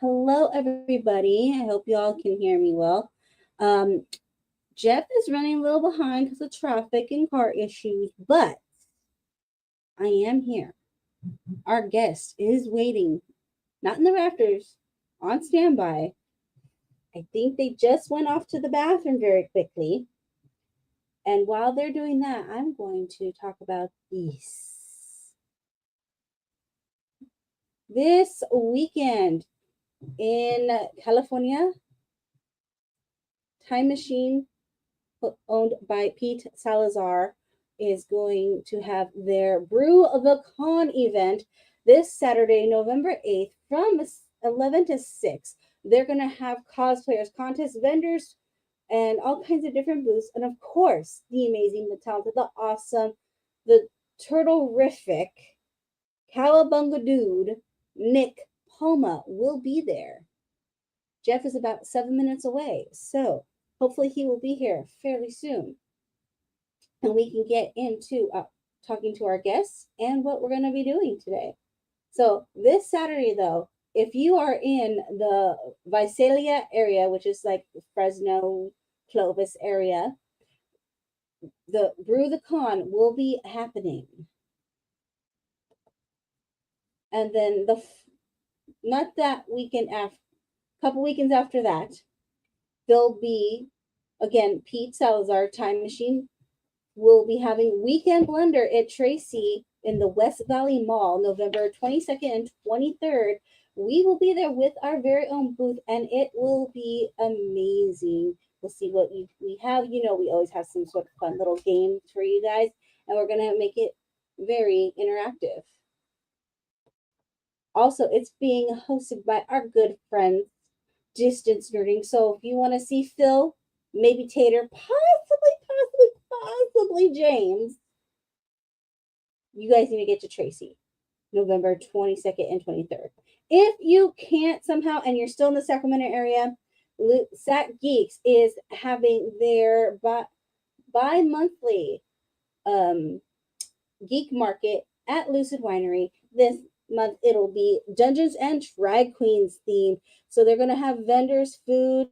Hello, everybody. I hope you all can hear me well. Um, Jeff is running a little behind because of traffic and car issues, but I am here. Our guest is waiting, not in the rafters, on standby. I think they just went off to the bathroom very quickly. And while they're doing that, I'm going to talk about this. This weekend in California, Time Machine owned by Pete Salazar, is going to have their Brew the Con event this Saturday, November 8th from 11 to 6. They're going to have cosplayers, contest vendors, and all kinds of different booths. And of course, the amazing, the talented, the awesome, the turtle-rific, cowabunga dude, Nick Palma will be there. Jeff is about 7 minutes away, so hopefully he will be here fairly soon. And we can get into talking to our guests and what we're going to be doing today. So this Saturday, though, if you are in the Visalia area, which is like Fresno, Clovis area, the Brew the Con will be happening. And then not that weekend after, couple weekends after that, there'll be again Pete Salazar Time Machine will be having Weekend Blender at Tracy in the West Valley Mall, November 22nd and 23rd. We will be there with our very own booth, and it will be amazing. We'll see what we have. You know, we always have some sort of fun little games for you guys, and we're going to make it very interactive. Also, it's being hosted by our good friends, Distance Nerding. So if you want to see Phil, maybe Tater, possibly James, you guys need to get to Tracy, November 22nd and 23rd. If you can't somehow and you're still in the Sacramento area, Sac Geeks is having their bi-monthly geek market at Lucid Winery. This month it'll be Dungeons and Drag Queens themed. So they're going to have vendors, food,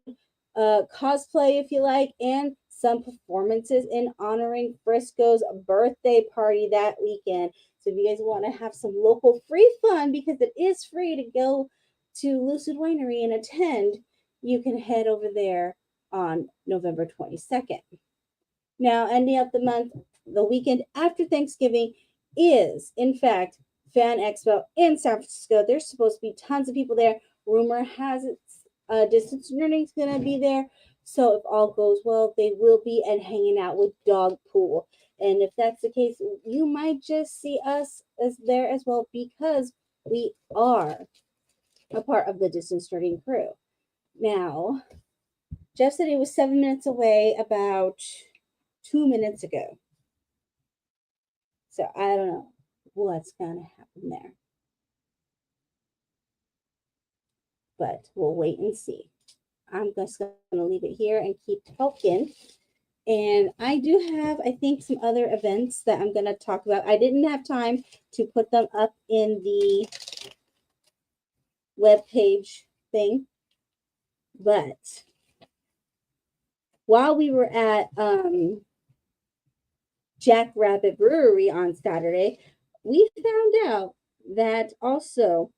cosplay if you like, and some performances in honoring Frisco's birthday party that weekend. So if you guys want to have some local free fun, because it is free to go to Lucid Winery and attend, you can head over there on November 22nd. Now, ending up the month, the weekend after Thanksgiving is, in fact, Fan Expo in San Francisco. There's supposed to be tons of people there. Rumor has it Distance Learning is going to be there. So if all goes well, they will be and hanging out with Dog Pool. And if that's the case, you might just see us as there as well, because we are a part of the Distance Learning crew. Now, Jeff said he was 7 minutes away about 2 minutes ago. So I don't know what's going to happen there. But we'll wait and see. I'm just going to leave it here and keep talking. And I do have, I think, some other events that I'm going to talk about. I didn't have time to put them up in the webpage thing. But while we were at Jack Rabbit Brewery on Saturday, we found out that also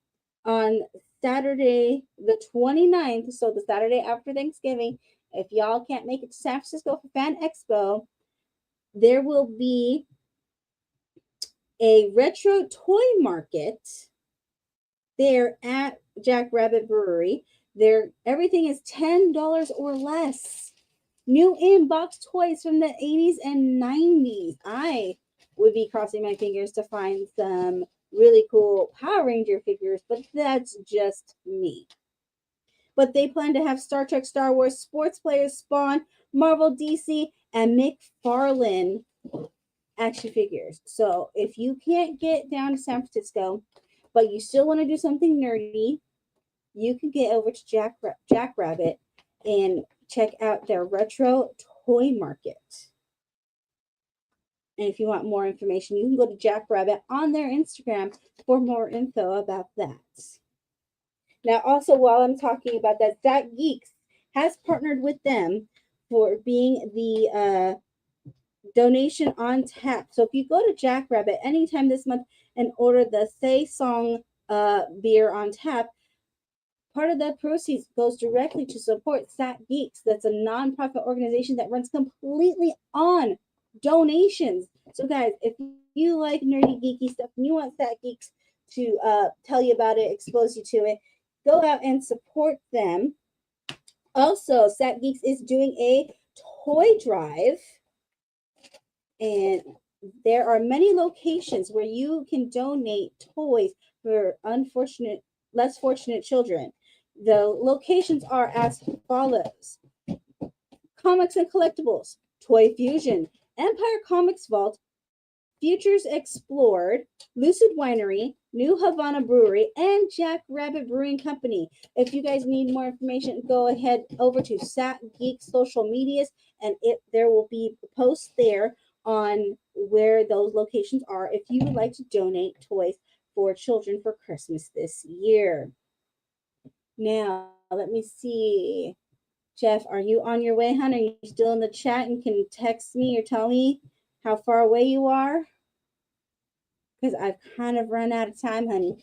on Saturday, the 29th, so the Saturday after Thanksgiving, if y'all can't make it to San Francisco for Fan Expo, there will be a retro toy market there at Jack Rabbit Brewery. There, everything is $10 or less. New in-box toys from the 80s and 90s. I would be crossing my fingers to find some really cool Power Ranger figures, but that's just me. But they plan to have Star Trek, Star Wars, Sports Players, Spawn, Marvel, DC, and McFarlane action figures. So if you can't get down to San Francisco, but you still want to do something nerdy, you can get over to Jack Rabbit and check out their retro toy market. And if you want more information, you can go to Jack Rabbit on their Instagram for more info about that. Now, also, while I'm talking about that, Zach Geeks has partnered with them for being the donation on tap. So if you go to Jackrabbit anytime this month and order the Say Song beer on tap, part of that proceeds goes directly to support Sat Geeks. That's a nonprofit organization that runs completely on donations. So, guys, if you like nerdy, geeky stuff and you want Sat Geeks to tell you about it, expose you to it, go out and support them. Also, Sat Geeks is doing a toy drive, and there are many locations where you can donate toys for less fortunate children. The locations are as follows: Comics and Collectibles, Toy Fusion, Empire Comics Vault, Futures Explored, Lucid Winery, New Havana Brewery, and Jack Rabbit Brewing Company. If you guys need more information, go ahead over to Sat Geek social medias, and there will be posts there on where those locations are if you would like to donate toys for children for Christmas this year. Now, let me see. Jeff, are you on your way, hon? Are you still in the chat and can text me or tell me how far away you are? Because I've kind of run out of time, honey.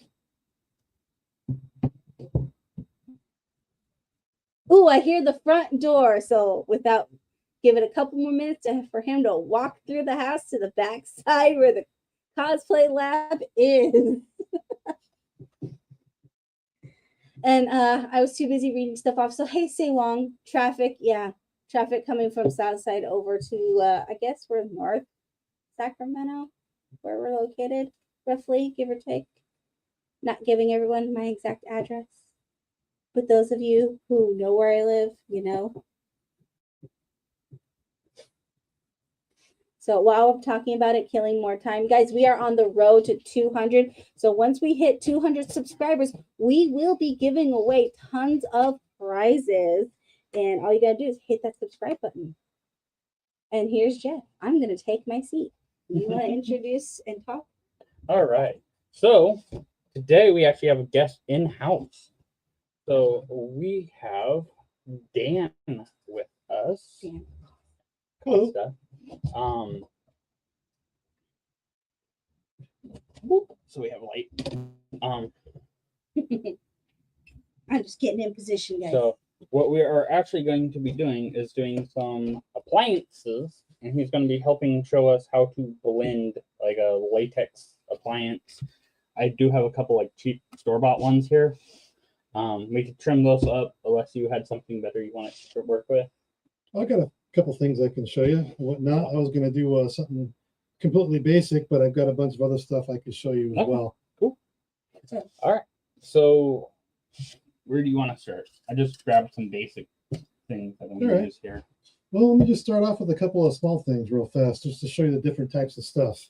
Ooh, I hear the front door. So without give it a couple more minutes for him to walk through the house to the back side where the cosplay lab is. And I was too busy reading stuff off. So hey, Say Wong, traffic, yeah. Traffic coming from south side over to I guess we're north Sacramento, where we're located, roughly, give or take. Not giving everyone my exact address. But those of you who know where I live, you know. So while I'm talking about it, killing more time, guys, we are on the road to 200. So once we hit 200 subscribers, we will be giving away tons of prizes. And all you got to do is hit that subscribe button. And here's Jeff. I'm going to take my seat. You want to introduce and talk? All right. So today we actually have a guest in-house. So we have Dan with us. Dan. Cool. So we have light. I'm just getting in position, guys. So what we are actually going to be doing is doing some appliances, and he's going to be helping show us how to blend like a latex appliance. I do have a couple like cheap store-bought ones here. We could trim those up unless you had something better you wanted to work with. I got a couple things I can show you and whatnot. I was going to do something completely basic, but I've got a bunch of other stuff I could show you as well. Cool. All right. So where do you want to start? I just grabbed some basic things that I'm going to use here. Well, let me just start off with a couple of small things real fast, just to show you the different types of stuff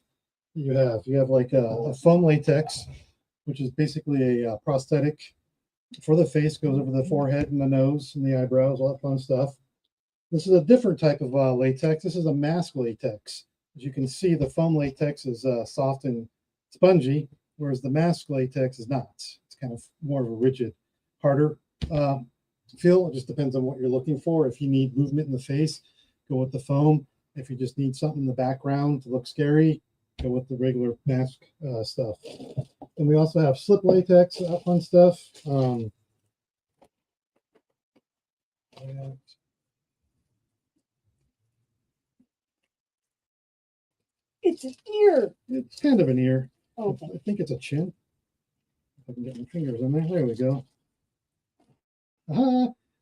you have. You have like a foam latex, which is basically a prosthetic for the face, goes over the forehead and the nose and the eyebrows, all that fun stuff. This is a different type of latex. This is a mask latex. As you can see, the foam latex is soft and spongy, whereas the mask latex is not. It's kind of more of a rigid, harder feel. It just depends on what you're looking for. If you need movement in the face, go with the foam. If you just need something in the background to look scary, go with the regular mask stuff. And we also have slip latex, fun stuff. It's an ear. It's kind of an ear. Okay. I think it's a chin. If I can get my fingers in there. There we go.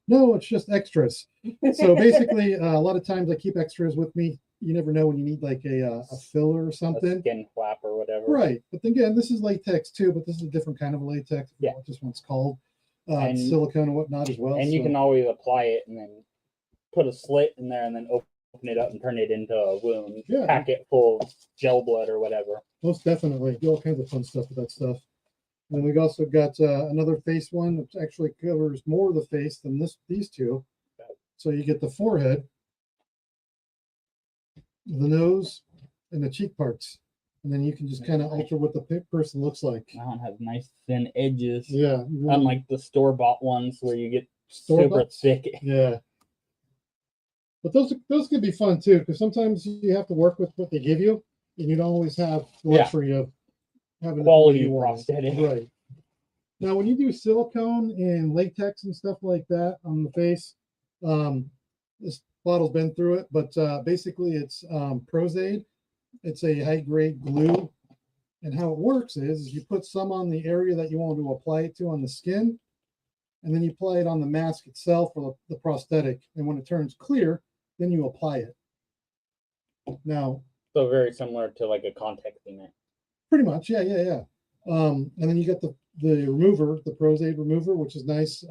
No, it's just extras. So basically, a lot of times I keep extras with me. You never know when you need like a filler or something. A skin flap or whatever. Right. But then again, this is latex too, but this is a different kind of latex. Yeah. Just what's called silicone and whatnot as well. And you can always apply it and then put a slit in there and then open it up and turn it into a wound. Yeah. Pack it full of gel blood or whatever. Most definitely. Do all kinds of fun stuff with that stuff. And we've also got another face one, which actually covers more of the face than these two. So you get the forehead, the nose, and the cheek parts. and then you can just kind of alter what the person looks like. That one has nice thin edges. Yeah. you wanna- Unlike the store-bought ones where you get Store-bought? super thick. Yeah. But those can be fun too, because sometimes you have to work with what they give you, and you don't always have the Yeah. luxury of having it the way Quality you want it. prosthetic. Right. Now, when you do silicone and latex and stuff like that on the face, this bottle's been through it, but basically it's Prozaid. It's a high-grade glue, and how it works is you put some on the area that you want to apply it to on the skin, and then you apply it on the mask itself or the prosthetic, and when it turns clear, then you apply it. Now, So very similar to like a contact cement. pretty much, yeah. And then you got the remover, the Prozaid remover, which is nice.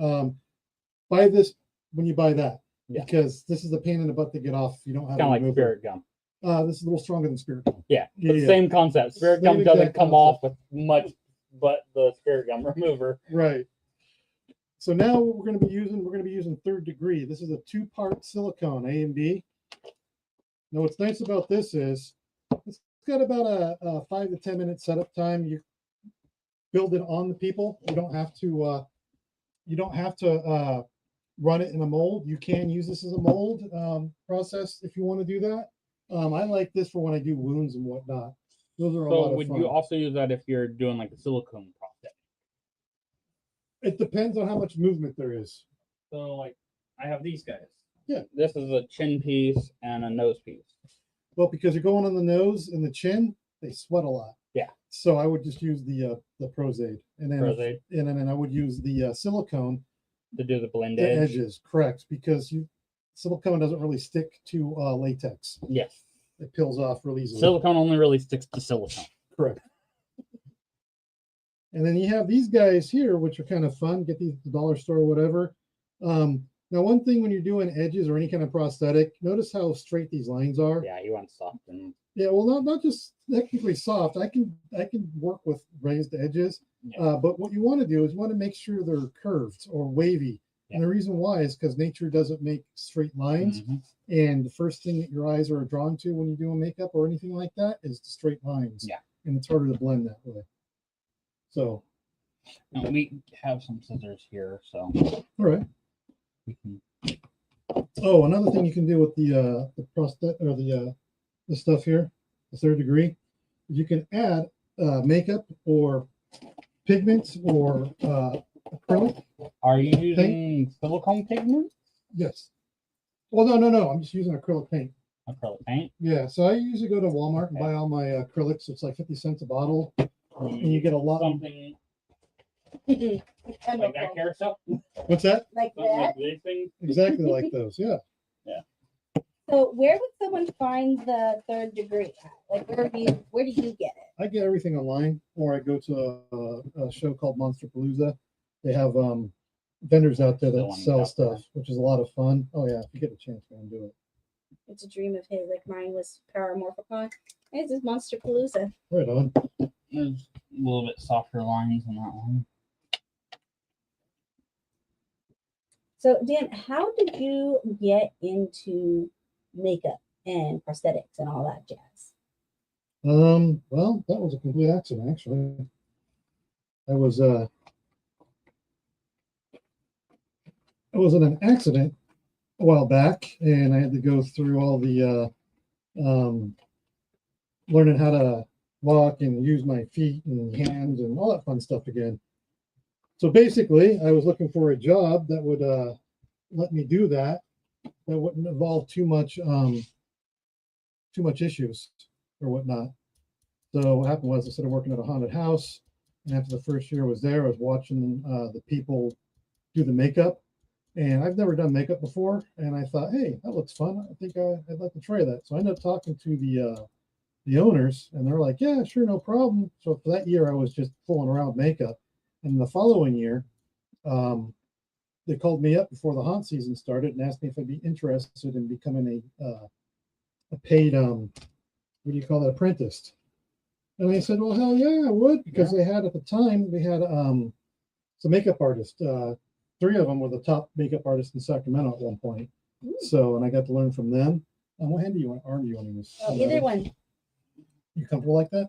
Buy this when you buy that, Yeah. because this is a pain in the butt to get off if you don't have Kind of a like remover. spirit gum. This is a little stronger than spirit gum. Yeah. Yeah, But yeah. same concept. Spirit Same gum doesn't exact come concept. off with much but the spirit gum remover. Right. So now what we're going to be using third degree. This is a 2-part silicone, A and B. Now what's nice about this is it's got about a 5 to 10 minute setup time. You build it on the people. You don't have to run it in a mold. You can use this as a mold process if you want to do that. I like this for when I do wounds and whatnot. Those are a lot So of would fun. you also use that if you're doing like a silicone prosthetic? It depends on how much movement there is. So like I have these guys. Yeah. This is a chin piece and a nose piece. Well, because you're going on the nose and the chin, they sweat a lot. Yeah. So I would just use the Prozaid, and then Prozaid and then I would use the silicone to do the blend the edge. edges. Correct, because silicone doesn't really stick to latex. Yes. It peels off really easily. Silicone only really sticks to silicone. Correct. And then you have these guys here, which are kind of fun. Get these at the dollar store or whatever. Now, one thing when you're doing edges or any kind of prosthetic, notice how straight these lines are. Yeah, you want soft and Yeah, well, not just technically soft. I can work with raised edges, yeah. but what you want to do is you want to make sure they're curved or wavy. Yeah. And the reason why is because nature doesn't make straight lines, Mhm. and the first thing that your eyes are drawn to when you do a makeup or anything like that is the straight lines. Yeah. And it's harder to blend that way. So, Now, we have some scissors here, so all right. we can. Oh, another thing you can do with the prosthetic or the stuff here, the third degree, is you can add makeup or pigments or acrylic. Are you using silicone pigment? Yes. Well, no. I'm just using acrylic paint. Acrylic paint. Yeah. So I usually go to Walmart and buy all my acrylics. It's like 50 cents a bottle, and you get a lot. Something like that carousel. What's that? Like Something that. like these things. Exactly like those. Yeah. So where would someone find the third degree at? Like where do you get it? I get everything online, or I go to a show called Monster Palooza. They have vendors out there Still that on sell the stuff, which is a lot of fun. Oh yeah, if you get a chance, man, do it. It's a dream of his. Like mine was Paramorphicon. It's just Monster Palooza. Right on. There's a little bit softer lines on that one. So Dan, how did you get into makeup and prosthetics and all that jazz? Well, that was a complete accident, actually. I was in an accident a while back, and I had to go through all the learning how to walk and use my feet and hands and all that fun stuff again. So basically, I was looking for a job that would let me do that wouldn't involve too much issues or whatnot. So what happened was I started working at a haunted house, and after the first year I was there, I was watching the people do the makeup, and I've never done makeup before, and I thought, hey, that looks fun. I think I'd like to try that. So I ended up talking to the owners, and they're like, yeah, sure, no problem. So for that year, I was just fooling around with makeup, and the following year, they called me up before the haunt season started and asked me if I'd be interested in becoming a paid what do you call that, apprentice. And I said, well, hell yeah, I would, because they had at the time some makeup artists. 3 of them were the top makeup artists in Sacramento at one point. So, and I got to learn from them. What hand do you want? Arm do you want to use? Oh, either one. You comfortable like that?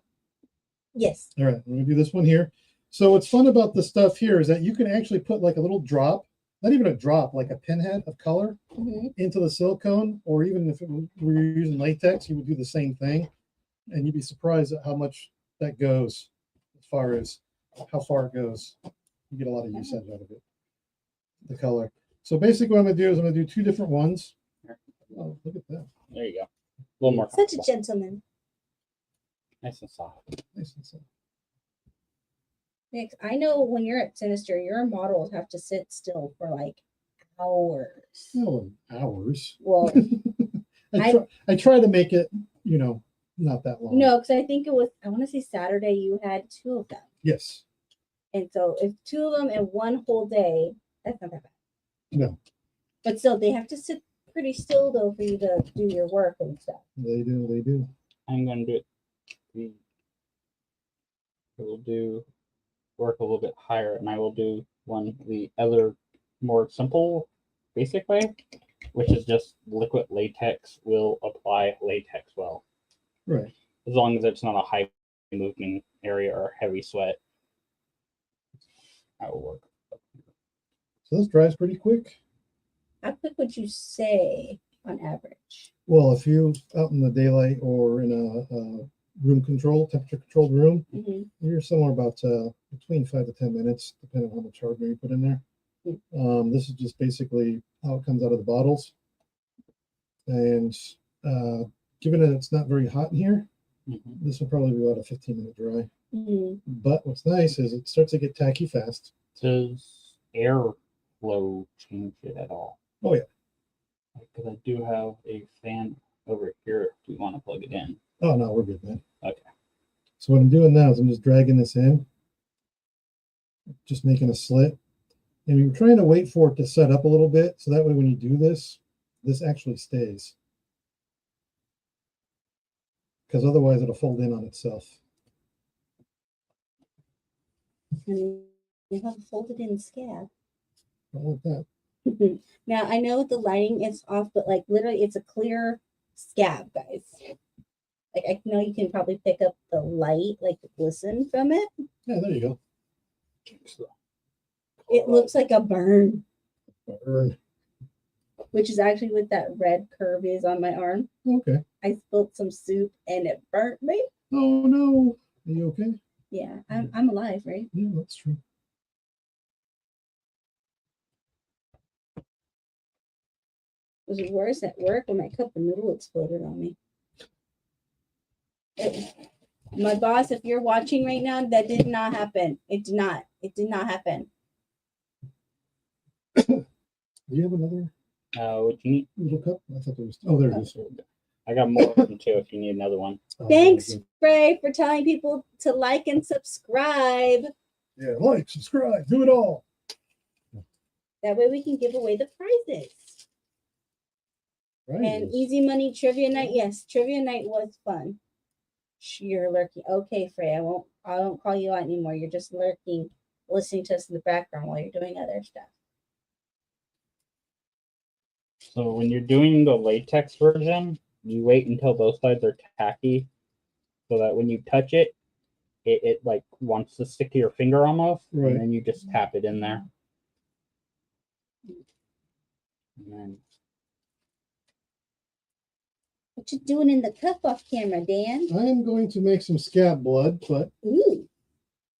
Yes. All right, I'm gonna do this one here. So what's fun about the stuff here is that you can actually put like a little drop, not even a drop, like a pinhead of color Mhm. into the silicone, or even if we were using latex, you would do the same thing. And you'd be surprised at how much that goes as far as how far it goes. You get a lot of use out of it, the color. So basically what I'm gonna do is I'm gonna do two different ones. Oh, look at that. There you go. A little more. Such a comfortable. gentleman. Nice and soft. Nice and simple. Nick, I know when you're at Sinister, your models have to sit still for like hours. No hours. Well, I try to make it, not that long. no, because I think it was, I want to say Saturday you had 2 of them. Yes. And so if 2 of them in one whole day, that's not that bad. No. But still, they have to sit pretty still though for you to do your work and stuff. They do. They do. I'm going to do it. We'll do work a little bit higher, and I will do one the other more simple, basic way, which is just liquid latex will apply latex well, Right. as long as it's not a high moving area or heavy sweat. That will work. So this dries pretty quick. How quick would you say on average? Well, if you're out in the daylight or in a room control, temperature controlled room, Mhm. you're somewhere about between 5 to 10 minutes, depending on how much hardware you put in there. This is just basically how it comes out of the bottles. And given that it's not very hot in here, this will probably be about a 15-minute dry. Mhm. But what's nice is it starts to get tacky fast. Does airflow change it at all? Oh, yeah. Because I do have a fan over here if you want to plug it in. Oh, no, we're good, man. Okay. So what I'm doing now is I'm just dragging this in, just making a slit. And you're trying to wait for it to set up a little bit, so that way when you do this, this actually stays. Because otherwise it'll fold in on itself. And you have a folded in scab. I like that. Now I know the lighting is off, but like literally it's a clear scab, guys. Like I know you can probably pick up the light, like the glisten from it. Yeah, there you go. It looks like a burn, Burn. which is actually what that red curve is on my arm. Okay. I spilled some soup and it burnt me. Oh no. Are you okay? Yeah, I'm alive, right? Yeah, that's true. It was worse at work when my cup of noodle exploded on me. My boss, if you're watching right now, that did not happen. It did not. It did not happen. Do you have another What you need? little cup? I thought there was. Oh, there it is. I got more than 2 if you need another one. Oh, Thanks, very good. Ray, for telling people to like and subscribe. Yeah, like, subscribe, do it all. That way we can give away the prizes. Right. And easy money trivia night. Yes, trivia night was fun. You're lurking. Okay, Frey, I won't call you out anymore. You're just lurking, listening to us in the background while you're doing other stuff. So when you're doing the latex version, you wait until both sides are tacky, so that when you touch it, it like wants to stick to your finger almost, Right. and then you just tap it in there. And then What you doing in the cup off camera, Dan? I am going to make some scab blood, but Ooh.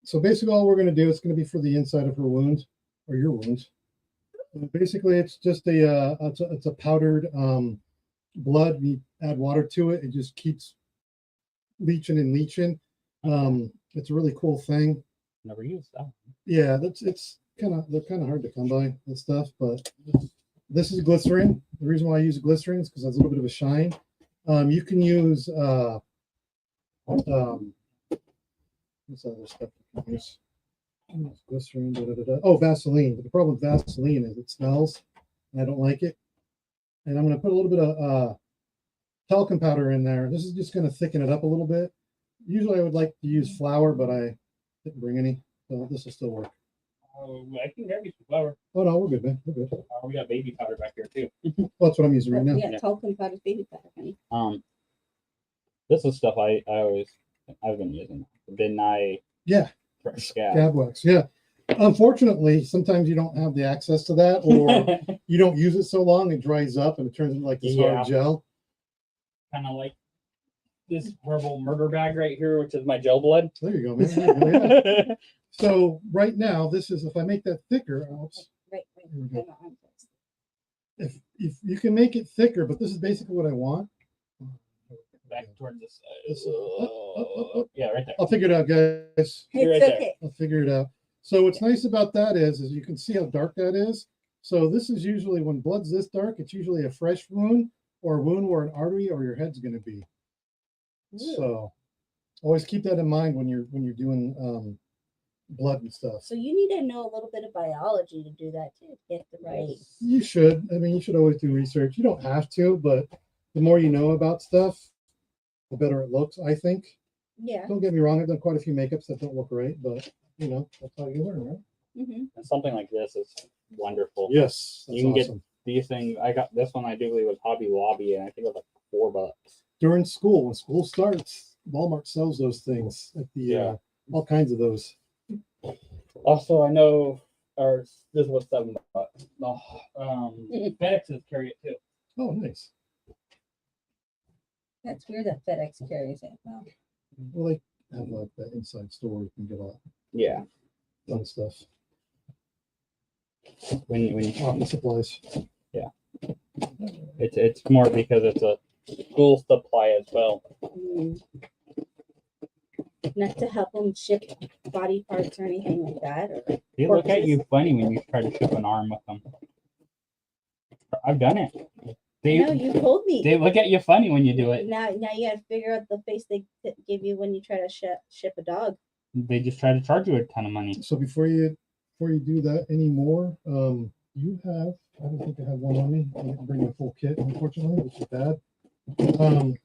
so basically all we're going to do is going to be for the inside of her wound or your wound. Basically, it's just it's a powdered blood. We add water to it. It just keeps leaching and leaching. It's a really cool thing. never used that. Yeah, they're kind of hard to come by, that stuff, but this is glycerin. The reason why I use glycerin is because it has a little bit of a shine. You can use what's other stuff you can use? Glycerin, Oh, Vaseline. But the problem with Vaseline is it smells, and I don't like it. And I'm going to put a little bit of talcum powder in there. This is just going to thicken it up a little bit. Usually I would like to use flour, but I didn't bring any, so this will still work. I can grab you some flour. Oh no, we're good, man. We're good. We got baby powder back here too. Well, that's what I'm using right now. Yeah, talcum powder, baby powder, honey. This is stuff I've been using. didn't I? Yeah, Fresh scab. scab wax. Yeah. Unfortunately, sometimes you don't have the access to that, or you don't use it so long, it dries up and it turns into like this Yeah. hard gel. Kind of like this herbal murder bag right here, which is my gel blood. There you go, man. There you go, yeah. So right now, this is if I make that thicker. Oops, Right. here we go. Right, my arm first. If you can make it thicker, but this is basically what I want. Back towards the side. This is- up. Yeah, right there. I'll figure it out, guys. You're It's right there. okay. I'll figure it out. So what's nice about that is you can see how dark that is. So this is usually when blood's this dark, it's usually a fresh wound or a wound where an artery or your head's going to be. So always keep that in mind when you're doing blood and stuff. So you need to know a little bit of biology to do that too. Get the right. Yes. You should. I mean, you should always do research. You don't have to, but the more you know about stuff, the better it looks, I think. Yeah. Don't get me wrong, I've done quite a few makeups that don't look right, but you know, that's how you learn, right? Mm-hmm. And something like this is wonderful. Yes. That's You can get awesome. these things. I got this one. I do believe was Hobby Lobby, and I think it was like $4. During school, when school starts, Walmart sells those things at the Yeah. all kinds of those. Also, I know, or this was $7. No, FedExes carry it too. Oh, nice. That's weird that FedEx carries it. Well, Well, they have like that inside store you can get a Yeah, ton of stuff. when Office supplies. it's more because it's a school supply as well. mm. Not to help them ship body parts or anything like that. Or They look at you funny when you try to ship an arm with them. I've done it. no, you told me. They look at you funny when you do it. Now you got to figure out the face they give you when you try to ship a dog. They just try to charge you a ton of money. So before you do that anymore, you have, I don't think I have one on me. I didn't bring a full kit, unfortunately, which is bad.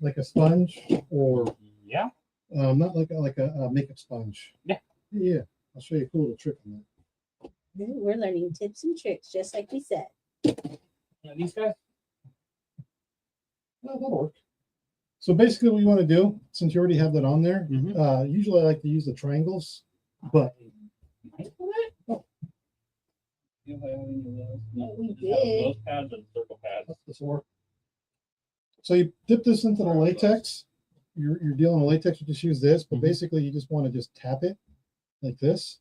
Like a sponge or Yeah. not like a makeup sponge. Yeah. Yeah. I'll show you a cool little trick on that. We're learning tips and tricks, just like we said. These guys. Well, that'll work. So basically what you want to do, since you already have that on there, Mhm. usually I like to use the triangles, but Oh. You have any of those? No, We just have did. those pads and circle pads. this will work. So you dip this into the latex. You're dealing with latex, you just use this, but Mhm. basically you just want to just tap it like this.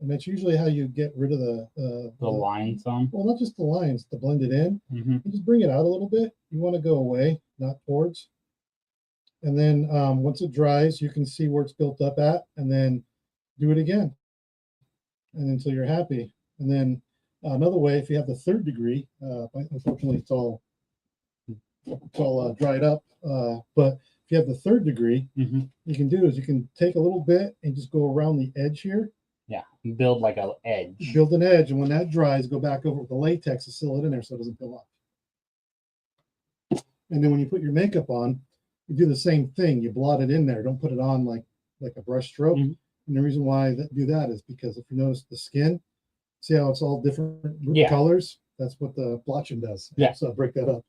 And that's usually how you get rid of The line some. well, not just the lines, to blend it in. Mm-hmm. You just bring it out a little bit. You want to go away, not towards. And then once it dries, you can see where it's built up at, and then do it again. And until you're happy. And then another way, if you have the 3rd degree, unfortunately it's all dried up. But if you have the 3rd degree, Mm-hmm. you can do is you can take a little bit and just go around the edge here, Yeah. Build like a edge. build an edge, and when that dries, go back over with the latex to seal it in there so it doesn't peel off. And then when you put your makeup on, you do the same thing. You blot it in there. Don't put it on like a brush stroke. Mhm. And the reason why I do that is because if you notice the skin, see how it's all different Yeah. colors? That's what the blotching does. Yeah. So break that up.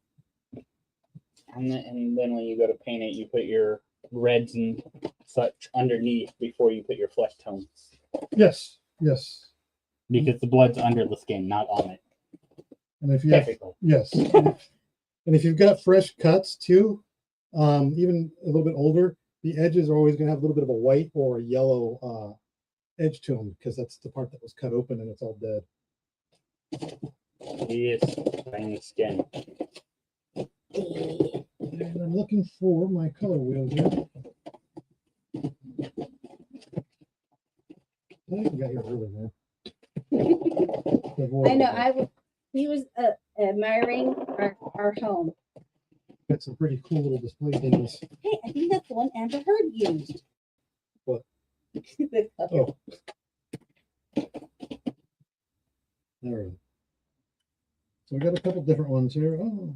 And then when you go to paint it, you put your reds and such underneath before you put your flesh tones. Yes. Yes. Because the blood's under the skin, not on it. And if you have, Typically. yes. And if you've got fresh cuts too, even a little bit older, the edges are always going to have a little bit of a white or a yellow edge to them because that's the part that was cut open and it's all dead. Yes, tiny skin. And I'm looking for my color wheel here. I think we got here early, man. I know. He was admiring our home. Got some pretty cool little display things. Hey, I think that's the one Amber Heard used. What? The cup. Oh. All right. So we got a couple different ones here. Oh.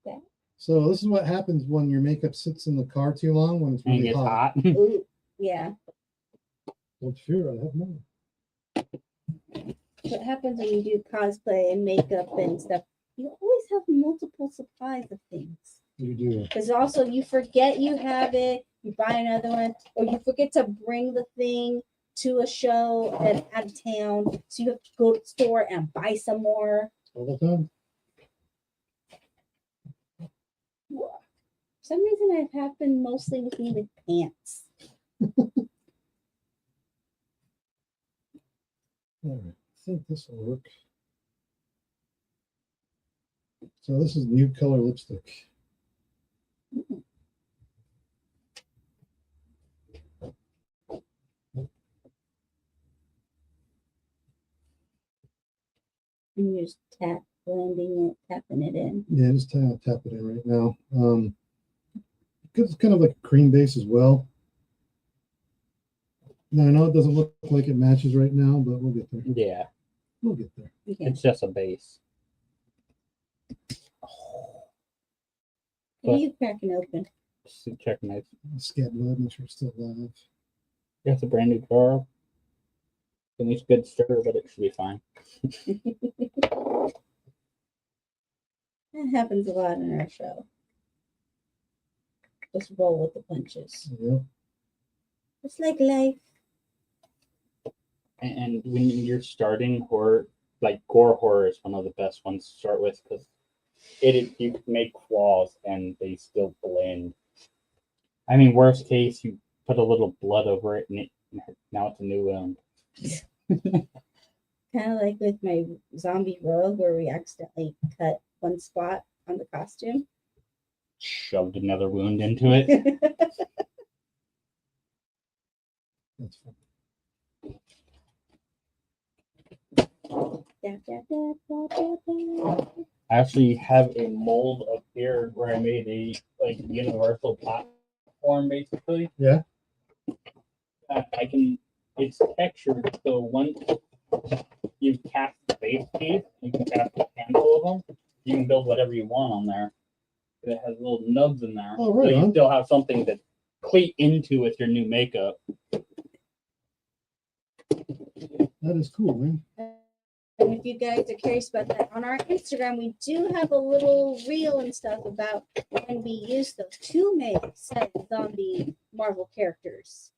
That. So this is what happens when your makeup sits in the car too long when it's And it really gets hot. hot. Ooh, yeah. Don't fear, I have more. What happens when you do cosplay and makeup and stuff? You always have multiple supplies of things. You do. Because also you forget you have it, you buy another one, or you forget to bring the thing to a show and out of town, so you have to go to the store and buy some more. All the time. For some reason, I've happened mostly with me with pants. All right. I think this will work. So this is Nude Color lipstick. And you just blending it, tapping it in. Yeah, just tap it in right now. Because it's kind of like a cream base as well. Now, I know it doesn't look like it matches right now, but we'll get there. Yeah, We'll get there. Okay. it's just a base. What are you cracking open? Just check my. Scat blood, make sure it's still alive. Yeah, it's a brand new jar. It needs good stir, but it should be fine. That happens a lot in our show. Just roll with the punches. Yep. It's like life. And when you're starting horror, like gore horror is one of the best ones to start with because you can make flaws and they still blend. I mean, worst case, you put a little blood over it and now it's a new wound. Kind of like with my zombie rogue, where we accidentally cut one spot on the costume. Shoved another wound into it. That's fine. I actually have a mold up here where I made a like universal platform basically. Yeah. I can. It's textured, so once you cast the base piece, you can cast a handful of them. You can build whatever you want on there. It has little nubs in there, Oh, right so you on. still have something to cleat into with your new makeup. That is cool, man. And if you guys are curious about that, on our Instagram, we do have a little reel and stuff about when we used those to make said zombie Marvel characters,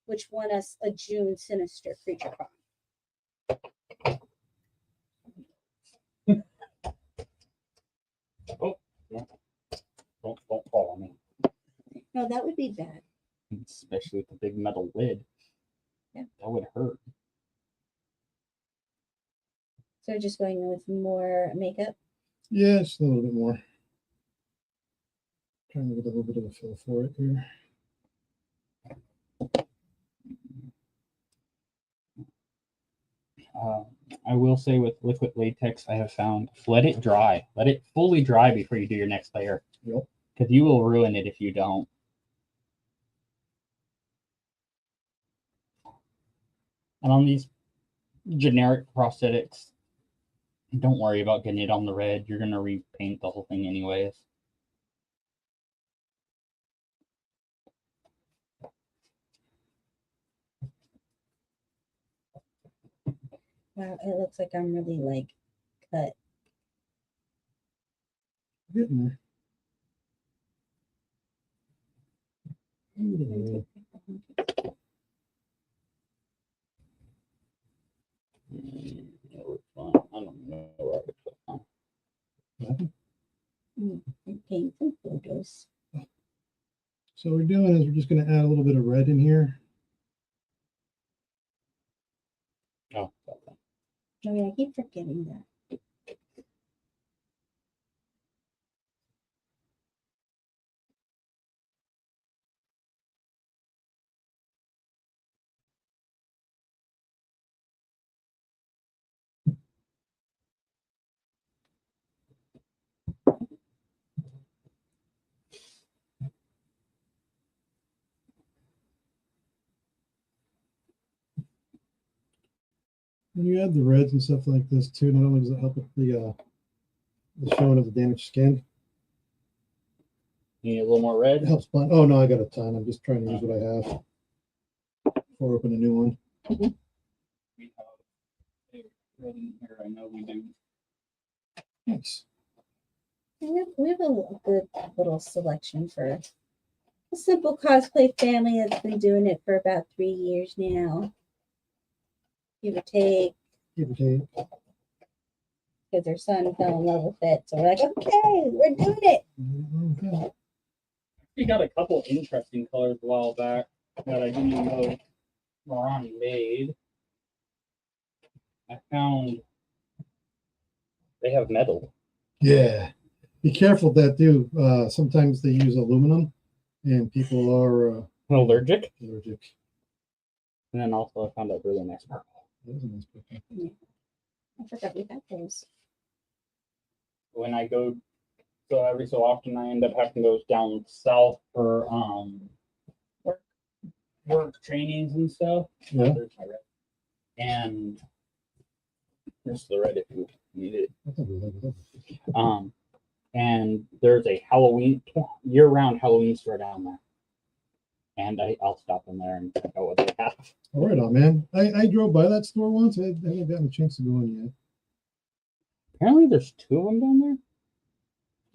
which won us a June Sinister Creature Con. Don't fall on me, No, that would be bad. especially with the big metal lid. Yeah. That would hurt. So just going in with more makeup. Yeah, just a little bit more. Trying to get a little bit of a feel for it here. I will say with liquid latex, I have found let it dry, let it fully dry before you do your next layer. Yep. Because you will ruin it if you don't. And on these generic prosthetics, don't worry about getting it on the red. You're gonna repaint the whole thing anyways. Wow, it looks like I'm really like cut. Getting there. It looks fine. I don't know where I would put it. Paint some photos. So what we're doing is we're just going to add a little bit of red in here. Oh, okay. I mean, I keep forgetting that. When you add the reds and stuff like this too, not only does it help with the showing of the damaged skin, You need a little more red. it helps blend. Oh no, I got a ton. I'm just trying to use what I have before I open a new one. We have a red in here. I know we do. Nice. We have a good little selection for a simple cosplay family that's been doing it for about 3 years now. Give or take, Give or take. because their son fell in love with it. So we're like, okay, we're doing it. Okay. We got a couple interesting colors a while back that I didn't even know Ron made. I found they have metal. Yeah. Be careful of that too. Sometimes they use aluminum and people are Allergic. allergic. And then also I found a really nice purple. That was a nice picture. I forgot we had those. When I go, so every so often I end up having to go down south for work trainings and stuff. Yeah. There's my red. And here's the red if you need it. I thought we had that. And there's a Halloween year-round Halloween store down there. And I'll stop in there and check out what they have. All right, on man. I drove by that store once. I haven't gotten a chance to go in yet. Apparently there's two of them down there.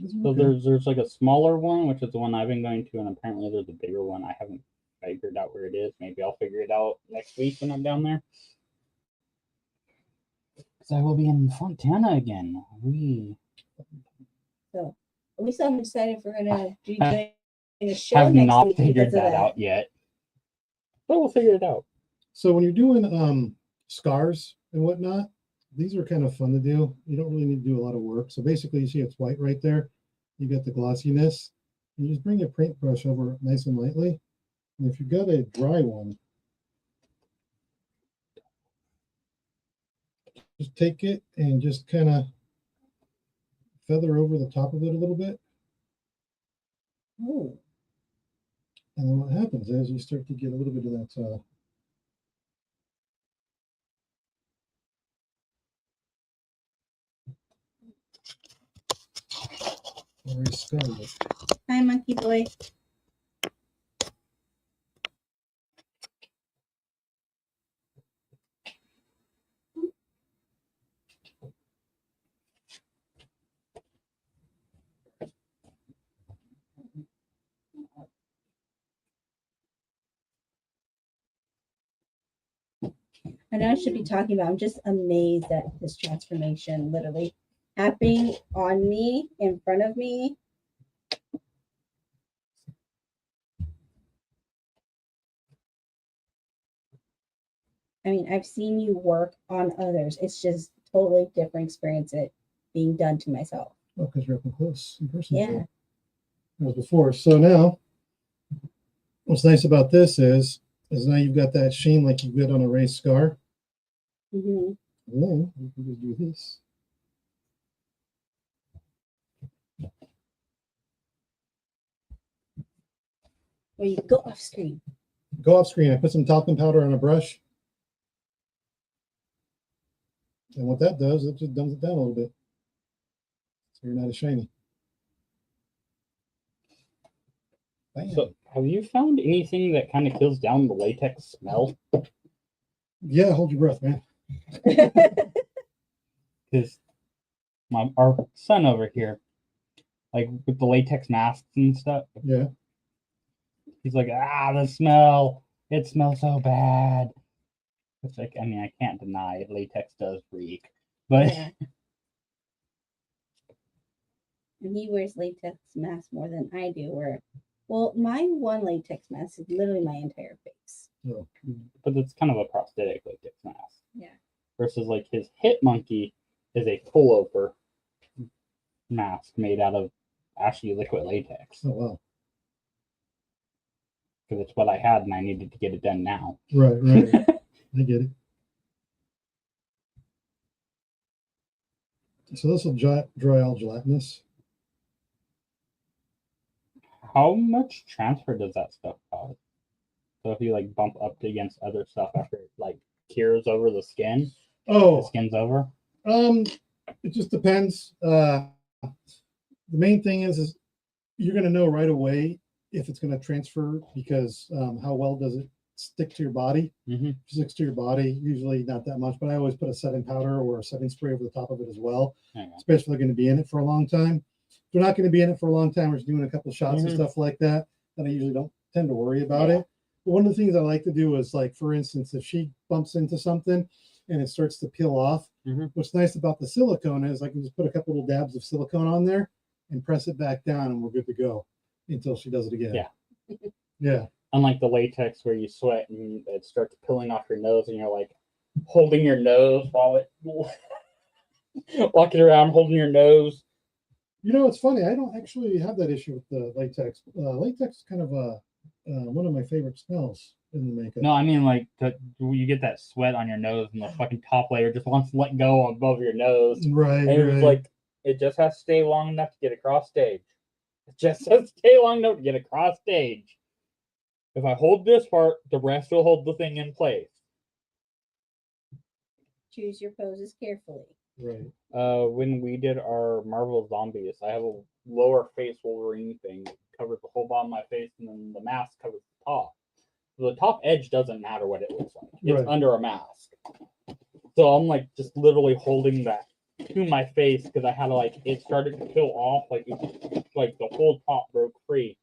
Is it So okay? there's like a smaller one, which is the one I've been going to, and apparently there's a bigger one. I haven't figured out where it is. Maybe I'll figure it out next week when I'm down there. Because I will be in Fontana again. So at least I'm excited if we're gonna do I a show have next not week figured because of that out yet. But we'll figure it out. So when you're doing scars and whatnot, these are kind of fun to do. You don't really need to do a lot of work. So basically, you see it's white right there. You got the glossiness. And you just bring your paintbrush over it nice and lightly. And if you've got a dry one, just take it and just kind of feather over the top of it a little bit. Ooh, And then what happens is you start to get a little bit of that very scar look. hi, monkey boy. I know I should be talking about. I'm just amazed at this transformation literally happening on me, in front of me. I mean, I've seen you work on others. It's just totally different experience it being done to myself. Oh, because you're up and close in person. Yeah. As before. So now, what's nice about this is now you've got that sheen like you get on a raised scar. Mm-hmm. And then you can just do this. Where you go off screen. Go off screen. I put some talcum powder on a brush. And what that does, it just dumbs it down a little bit. So you're not as shiny. Bam. So have you found anything that kind of kills down the latex smell? Yeah, hold your breath, man. Because our son over here, like with the latex masks and stuff, Yeah. he's like, the smell. It smells so bad. It's like, I mean, I can't deny latex does reek, but Yeah. And he wears latex masks more than I do. Well, my one latex mask is literally my entire face. Oh. but it's kind of a prosthetic latex mask. Yeah. Versus like his hit monkey is a pullover mask made out of actually liquid latex. Oh, wow. Because it's what I had and I needed to get it done now. Right, right. I get it. So this will dry all gelatinous. How much transfer does that stuff cost? So if you like bump up against other stuff after it like cures over the skin, the Oh, skin's over. it just depends. The main thing is you're going to know right away if it's going to transfer because how well does it stick to your body? Mm-hmm. If it sticks to your body, usually not that much, but I always put a setting powder or a setting spray over the top of it as well, Yeah. especially if they're going to be in it for a long time. they're not going to be in it for a long time, or just doing a couple shots and Mhm. stuff like that, then I usually don't tend to worry about Yeah. it. But one of the things I like to do is, like, for instance, if she bumps into something and it starts to peel off, Mhm. what's nice about the silicone is I can just put a couple little dabs of silicone on there and press it back down, and we're good to go until she does it again. Yeah. Yeah. Unlike the latex where you sweat and it starts peeling off your nose, and you're like holding your nose while it walking around holding your nose. You know, it's funny. I don't actually have that issue with the latex. Latex is kind of one of my favorite smells in the makeup. No, I mean like you get that sweat on your nose, and the fucking top layer just wants to let go above your nose. Right, And it's right. like it just has to stay long enough to get across stage. It just has to stay long enough to get across stage. If I hold this part, the rest will hold the thing in place. Choose your poses carefully. Right. When we did our Marvel Zombies, I have a lower face Wolverine thing that covers the whole bottom of my face, and then the mask covers the top. So the top edge doesn't matter what it looks like. It's Right. under a mask. So I'm like just literally holding that to my face because I had to like it started to peel off like the whole top broke free,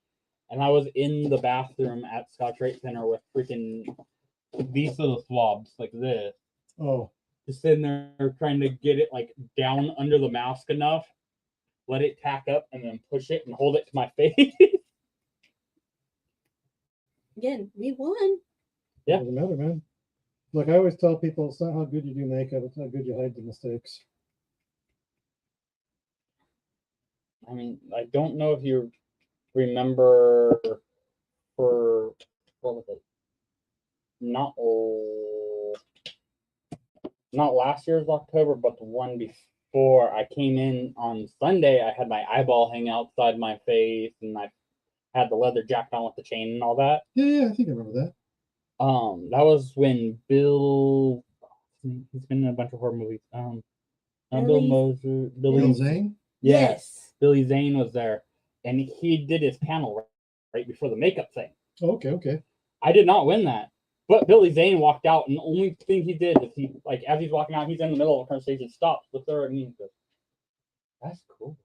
and I was in the bathroom at Scotch Rite Center with freaking these little swabs like this, Oh, just sitting there trying to get it like down under the mask enough, let it tack up, and then push it and hold it to my face. Again, we won. Yeah. doesn't matter, man. Look, I always tell people it's not how good you do makeup, it's how good you hide the mistakes. I mean, I don't know if you remember for what was it? Not last year's October, but the one before. I came in on Sunday. I had my eyeball hang outside my face, and I had the leather jacket on with the chain and all that. Yeah, I think I remember that. That was when Bill. He's been in a bunch of horror movies. Bill Billy- Moser, Bill Billy. Zane? Yes, Billy Zane was there, and he did his panel right before the makeup thing. Oh, okay. I did not win that. But Billy Zane walked out, and the only thing he did is he, like, as he's walking out, he's in the middle of a conversation, stops, looks over at me, and goes, "That's cool,"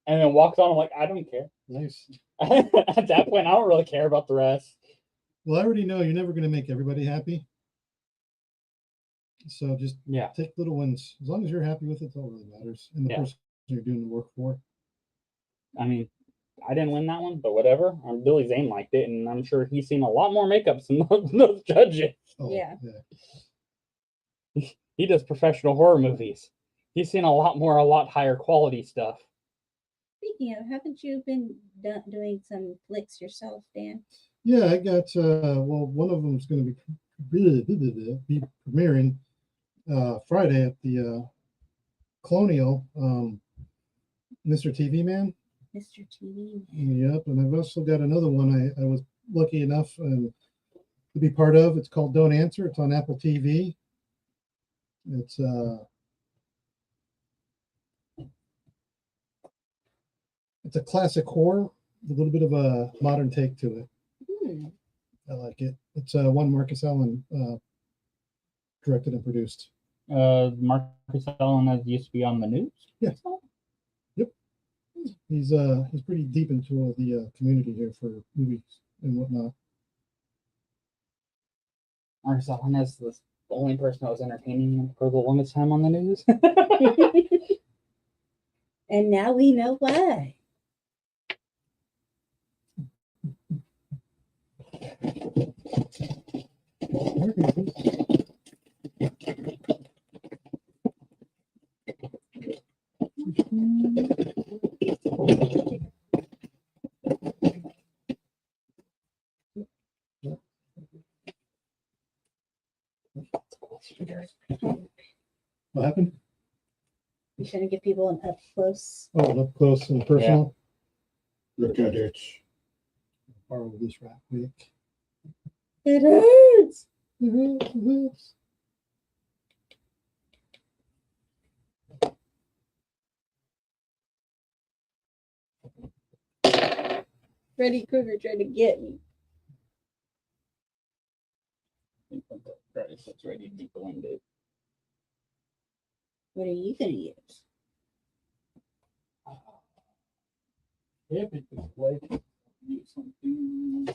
and then walks on. I'm like, I don't care. Nice. At that point, I don't really care about the rest. Well, I already know you're never going to make everybody happy. So just Yeah, take little ones. As long as you're happy with it, that's all that really matters. And the Yeah. person you're doing the work for. I mean, I didn't win that one, but whatever. Billy Zane liked it, and I'm sure he's seen a lot more makeups than those judges. Oh, Yeah. He does professional horror movies. He's seen a lot higher quality stuff. Speaking of, haven't you been doing some flicks yourself, Dan? Yeah, I got well, one of them's going to be premiering Friday at the Colonial, Mr. TV Man. Mr. TV. Yep, and I've also got another one I was lucky enough to be part of. It's called Don't Answer. It's on Apple TV. It's a classic horror, with a little bit of a modern take to it. Hmm. I like it. It's one Marcus Allen directed and produced. Marcus Allen has used to be on the news. Yeah. Yep. He's pretty deep into the community here for movies and whatnot. Marcus Allen is the only person that was entertaining for the longest time on the news. And now we know why. What happened? You shouldn't give people an up close. Oh, and up close and personal. Look at it. Borrow this right quick. It hurts. Mhm. Freddy Krueger tried to get me. It's ready to be blended. What are you gonna use? Typically, need something.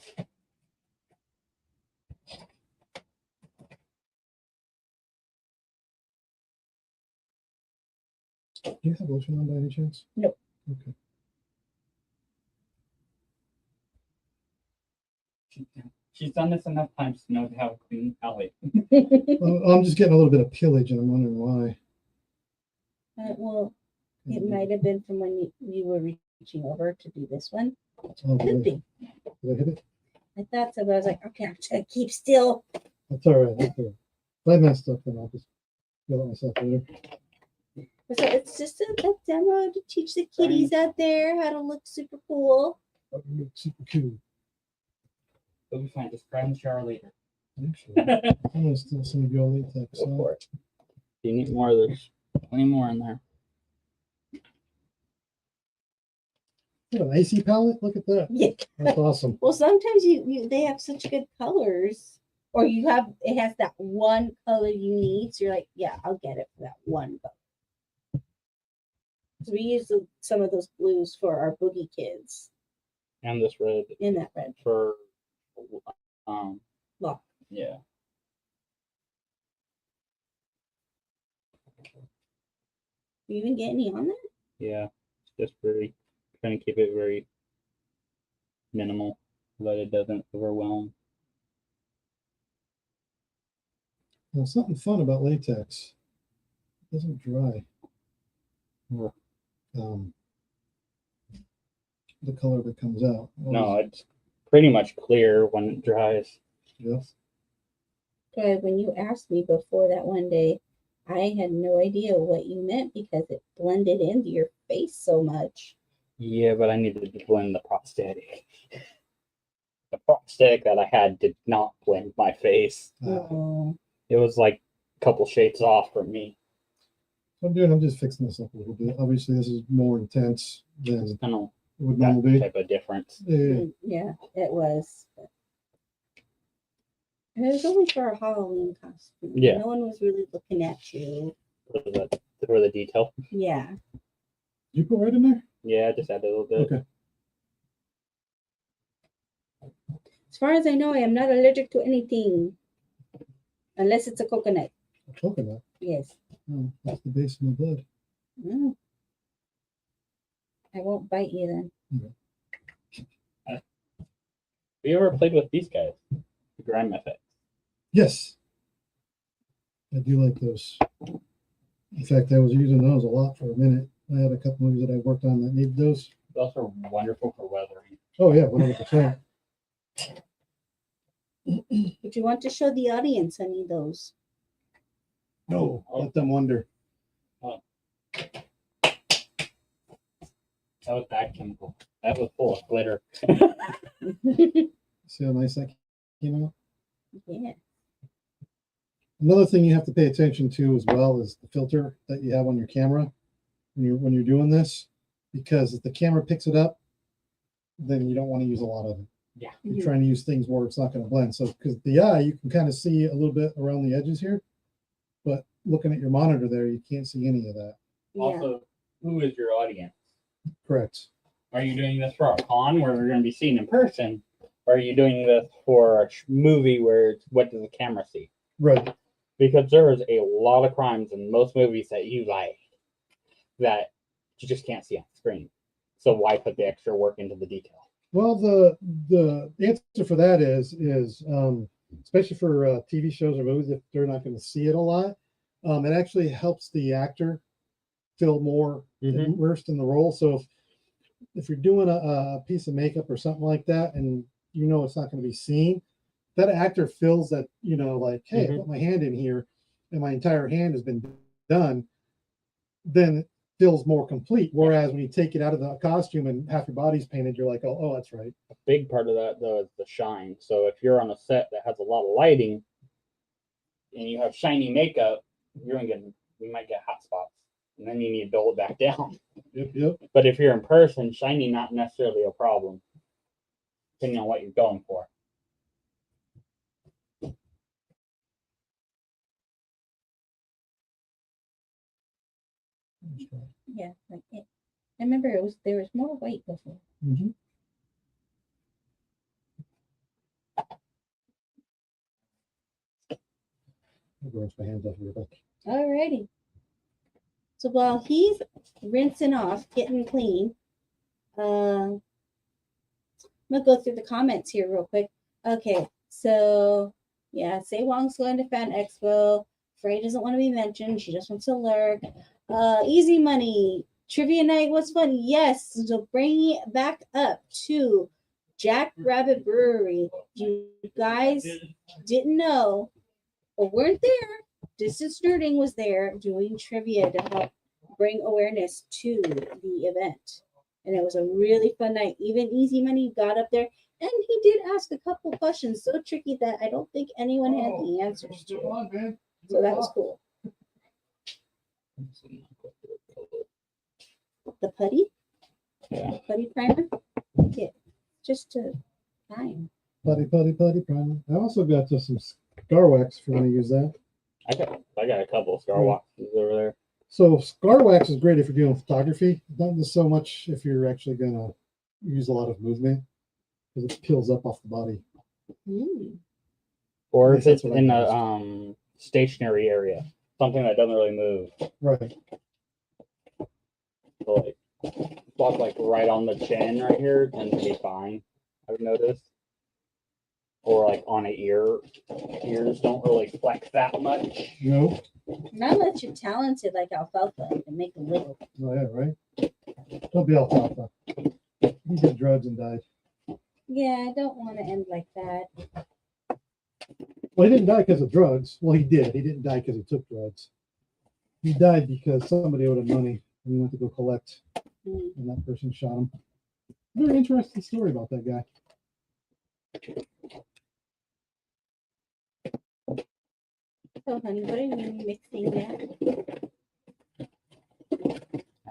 Do you have lotion on by any chance? No. Okay. She's done this enough times to know how to clean palette. I'm just getting a little bit of peelage, and I'm wondering why. Well, it might have been from when you were reaching over to do this one. Oh, Could did be. I hit it? I thought so, but I was like, okay, I'm just gonna keep still. That's all right. That's all right. If I messed up, then I'll just yell at myself later. So it's just a demo to teach the kiddies out there how to look super cool. That would look super cool. It'll be fine. Just cry in the shower later. Actually, I'm gonna steal some of your latex. Go for it. You need more of this. Plenty more in there. What, an AC palette? Look at that. Yeah. That's awesome. Well, sometimes they have such good colors, or it has that one color you need. So you're like, yeah, I'll get it for that one color. So we use some of those blues for our boogie kids And this red in that red for lock. yeah. You even get any on there? Yeah. It's just very trying to keep it very minimal so that it doesn't overwhelm. Now, something fun about latex. It doesn't dry. Yeah. The color that comes out. No, it's pretty much clear when it dries. Yes. Because when you asked me before that one day, I had no idea what you meant because it blended into your face so much. Yeah, but I needed to blend the prosthetic. The prosthetic that I had did not blend my face. Oh. It was like a couple shades off for me. I'm just fixing this up a little bit. Obviously, this is more intense than It's kind of it would normally that be. type of difference. Yeah. Yeah, it was. And it was only for a Halloween costume. Yeah. No one was really looking at you. For the detail. Yeah. You put right in there? Yeah, just add a little bit. Okay. As far as I know, I am not allergic to anything. Unless it's a coconut. A coconut. Yes. Oh, that's the base of my blood. Mm. I won't bite you then. Have you ever played with these guys? The grime effects. Yes. I do like those. In fact, I was using those a lot for a minute. I had a couple movies that I worked on that needed those. Those are wonderful for weathering. Oh yeah, 100%. But you want to show the audience any of those. No, let them wonder. That was bad chemical. That was full of glitter. See how nice that came out? Yeah. Another thing you have to pay attention to as well is the filter that you have on your camera when you're doing this, because if the camera picks it up, then you don't want to use a lot of it. Yeah. You're trying to use things where it's not going to blend. So because the eye, you can kind of see a little bit around the edges here, but looking at your monitor there, you can't see any of that. Yeah. Also, who is your audience? Correct. Are you doing this for a con where we're going to be seen in person? Or are you doing this for a movie where it's what does the camera see? Right. Because there is a lot of crimes in most movies that you like that you just can't see on screen. So why put the extra work into the detail? Well, the answer for that is especially for TV shows or movies, if they're not going to see it a lot, it actually helps the actor feel more immersed in the role. So if you're doing a piece of makeup or something like that, and you know it's not going to be seen, that actor feels that, you know, like, hey, I put my hand in here and my entire hand has been done, then it feels more complete. Whereas when you take it out of the costume and half your body's painted, you're like, oh, that's right. A big part of that, though, is the shine. So if you're on a set that has a lot of lighting and you have shiny makeup, you might get hot spots. And then you need to dull it back down. Yep. But if you're in person, shiny not necessarily a problem, depending on what you're going for. Yeah. Like it. I remember there was more white before. Mhm. I'll rinse my hands off real quick. Alrighty. So while he's rinsing off, getting clean, I'm gonna go through the comments here real quick. Okay, so yeah, Say Wong's going to Fan Expo. Frey doesn't want to be mentioned. She just wants to lurk. Easy Money. Trivia night was fun. Yes. So bringing it back up to Jack Rabbit Brewery. You guys didn't know or weren't there. Distance Nerding was there doing trivia to help bring awareness to the event. And it was a really fun night. Even Easy Money got up there and he did ask a couple questions so tricky that I don't think anyone had the answers to. man. So that was cool. The putty? Yeah. Putty primer? Yeah. Just to prime. Putty primer. I also got some scar wax if you want to use that. I got a couple of Star Waxes over there. So scar wax is great if you're doing photography. Not so much if you're actually gonna use a lot of movement because it peels up off the body. Or At if least it's that's what I in noticed. a stationary area, something that doesn't really move. Right. So like spot like right on the chin right here tends to be fine, I've noticed. Or like on an ear. Ears don't really flex that much. No. Not unless you're talented like Alfalfa and can make a little. Oh yeah, right. Don't be alfalfa. He did drugs and died. Yeah, I don't want to end like that. Well, he didn't die because of drugs. Well, he did. He didn't die because he took drugs. He died because somebody owed him money and he went to go collect, Mm. and that person shot him. Very interesting story about that guy. So, honey, what are you mixing now?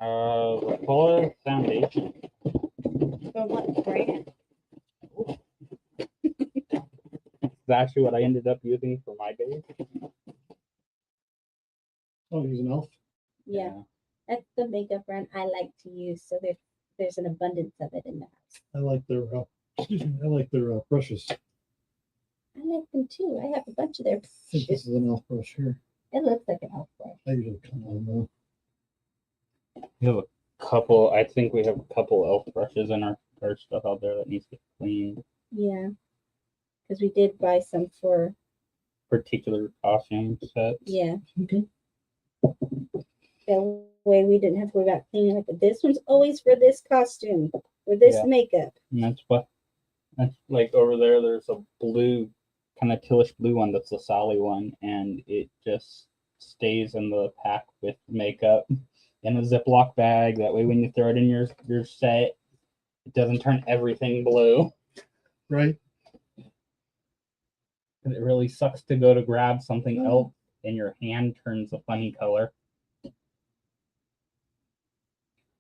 The Fuller Foundation. For what brand? It's actually what I ended up using for my base. Oh, he's an elf. Yeah, that's the makeup brand I like to use. So there's an abundance of it in the house. I like their I like their brushes. I like them too. I have a bunch of their I think this is an elf brush here. It looks like an elf brush. I usually come on though. We have a couple. I think we have a couple elf brushes in our stuff out there that needs to get cleaned. Yeah, because we did buy some for Particular costume sets. yeah. Okay. That way we didn't have to worry about cleaning. Like this one's always for this costume, for this Yeah. makeup. And that's like over there. There's a blue, kind of tealish blue one. That's the Sally one, and it just stays in the pack with makeup in a Ziploc bag. That way, when you throw it in your set, it doesn't turn everything blue. Right. And it really sucks to go to grab something else, and your hand turns a funny color.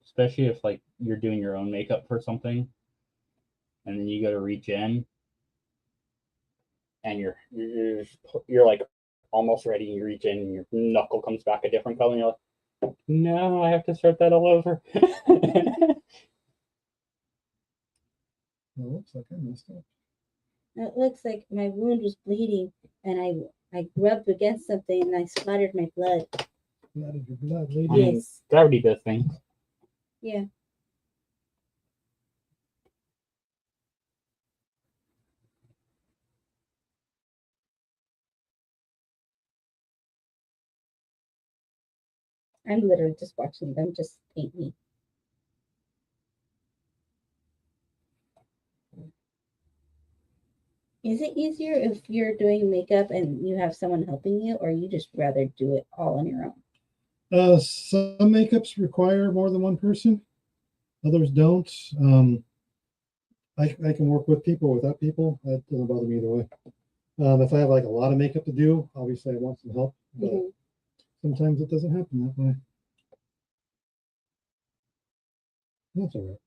Especially if like you're doing your own makeup for something, and then you go to reach in, and you're like almost ready. You reach in, and your knuckle comes back a different color. And you're like, no, I have to start that all over. Well, looks like I messed up. It looks like my wound was bleeding, and I rubbed against something and I splattered my blood. Blood of your blood, lady. Yes. Gravity does things. Yeah. I'm literally just watching them just paint me. Is it easier if you're doing makeup and you have someone helping you, or you just rather do it all on your own? Some makeups require more than one person. Others don't. I can work with people or without people. That doesn't bother me either way. If I have like a lot of makeup to do, obviously I want some help, but Mhm. sometimes it doesn't happen that way. That's all right.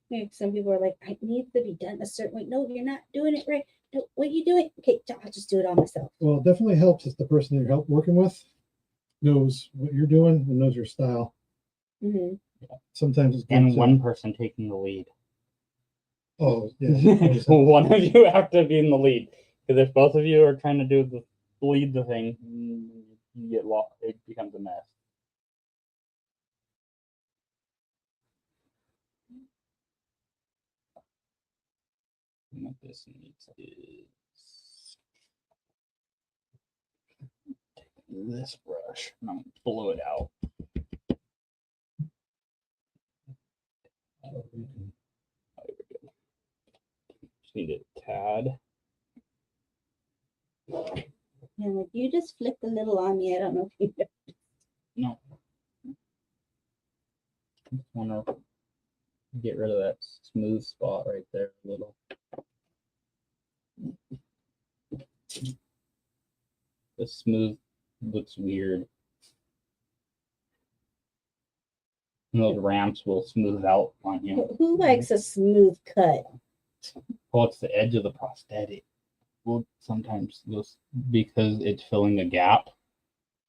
Like some people are like, I need to be done a certain way. No, you're not doing it right. No, what are you doing? Okay, I'll just do it all myself. Well, it definitely helps if the person you're working with knows what you're doing and knows your style. Hmm. Sometimes it's good And to- one person taking the lead. Oh yeah. One of you have to be in the lead. Because if both of you are trying to do the lead the thing, you get lost. It becomes a mess. And what this needs is take this brush and I'm gonna blow it out. There we go. Just need a tad. And like you just flicked a little on me. I don't know if you No. Just want to get rid of that smooth spot right there a little. The smooth looks weird. And those ramps will smooth out on you. who likes a smooth cut. Well, it's the edge of the prosthetic. Well, sometimes those, because it's filling a gap,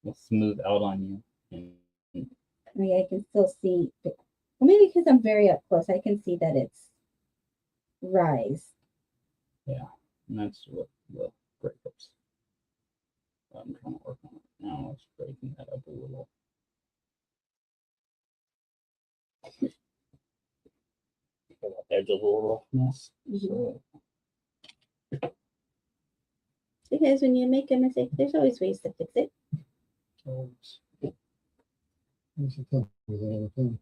will smooth out on you. And I mean, I can still see. Well, maybe because I'm very up close, I can see that it's rise. and that's what the breakups. I'm trying to work on it now. It's breaking that up a little. For that edge of a little roughness. So, Because when you make a mistake, there's always ways to fix it. I used to tell me that all the time.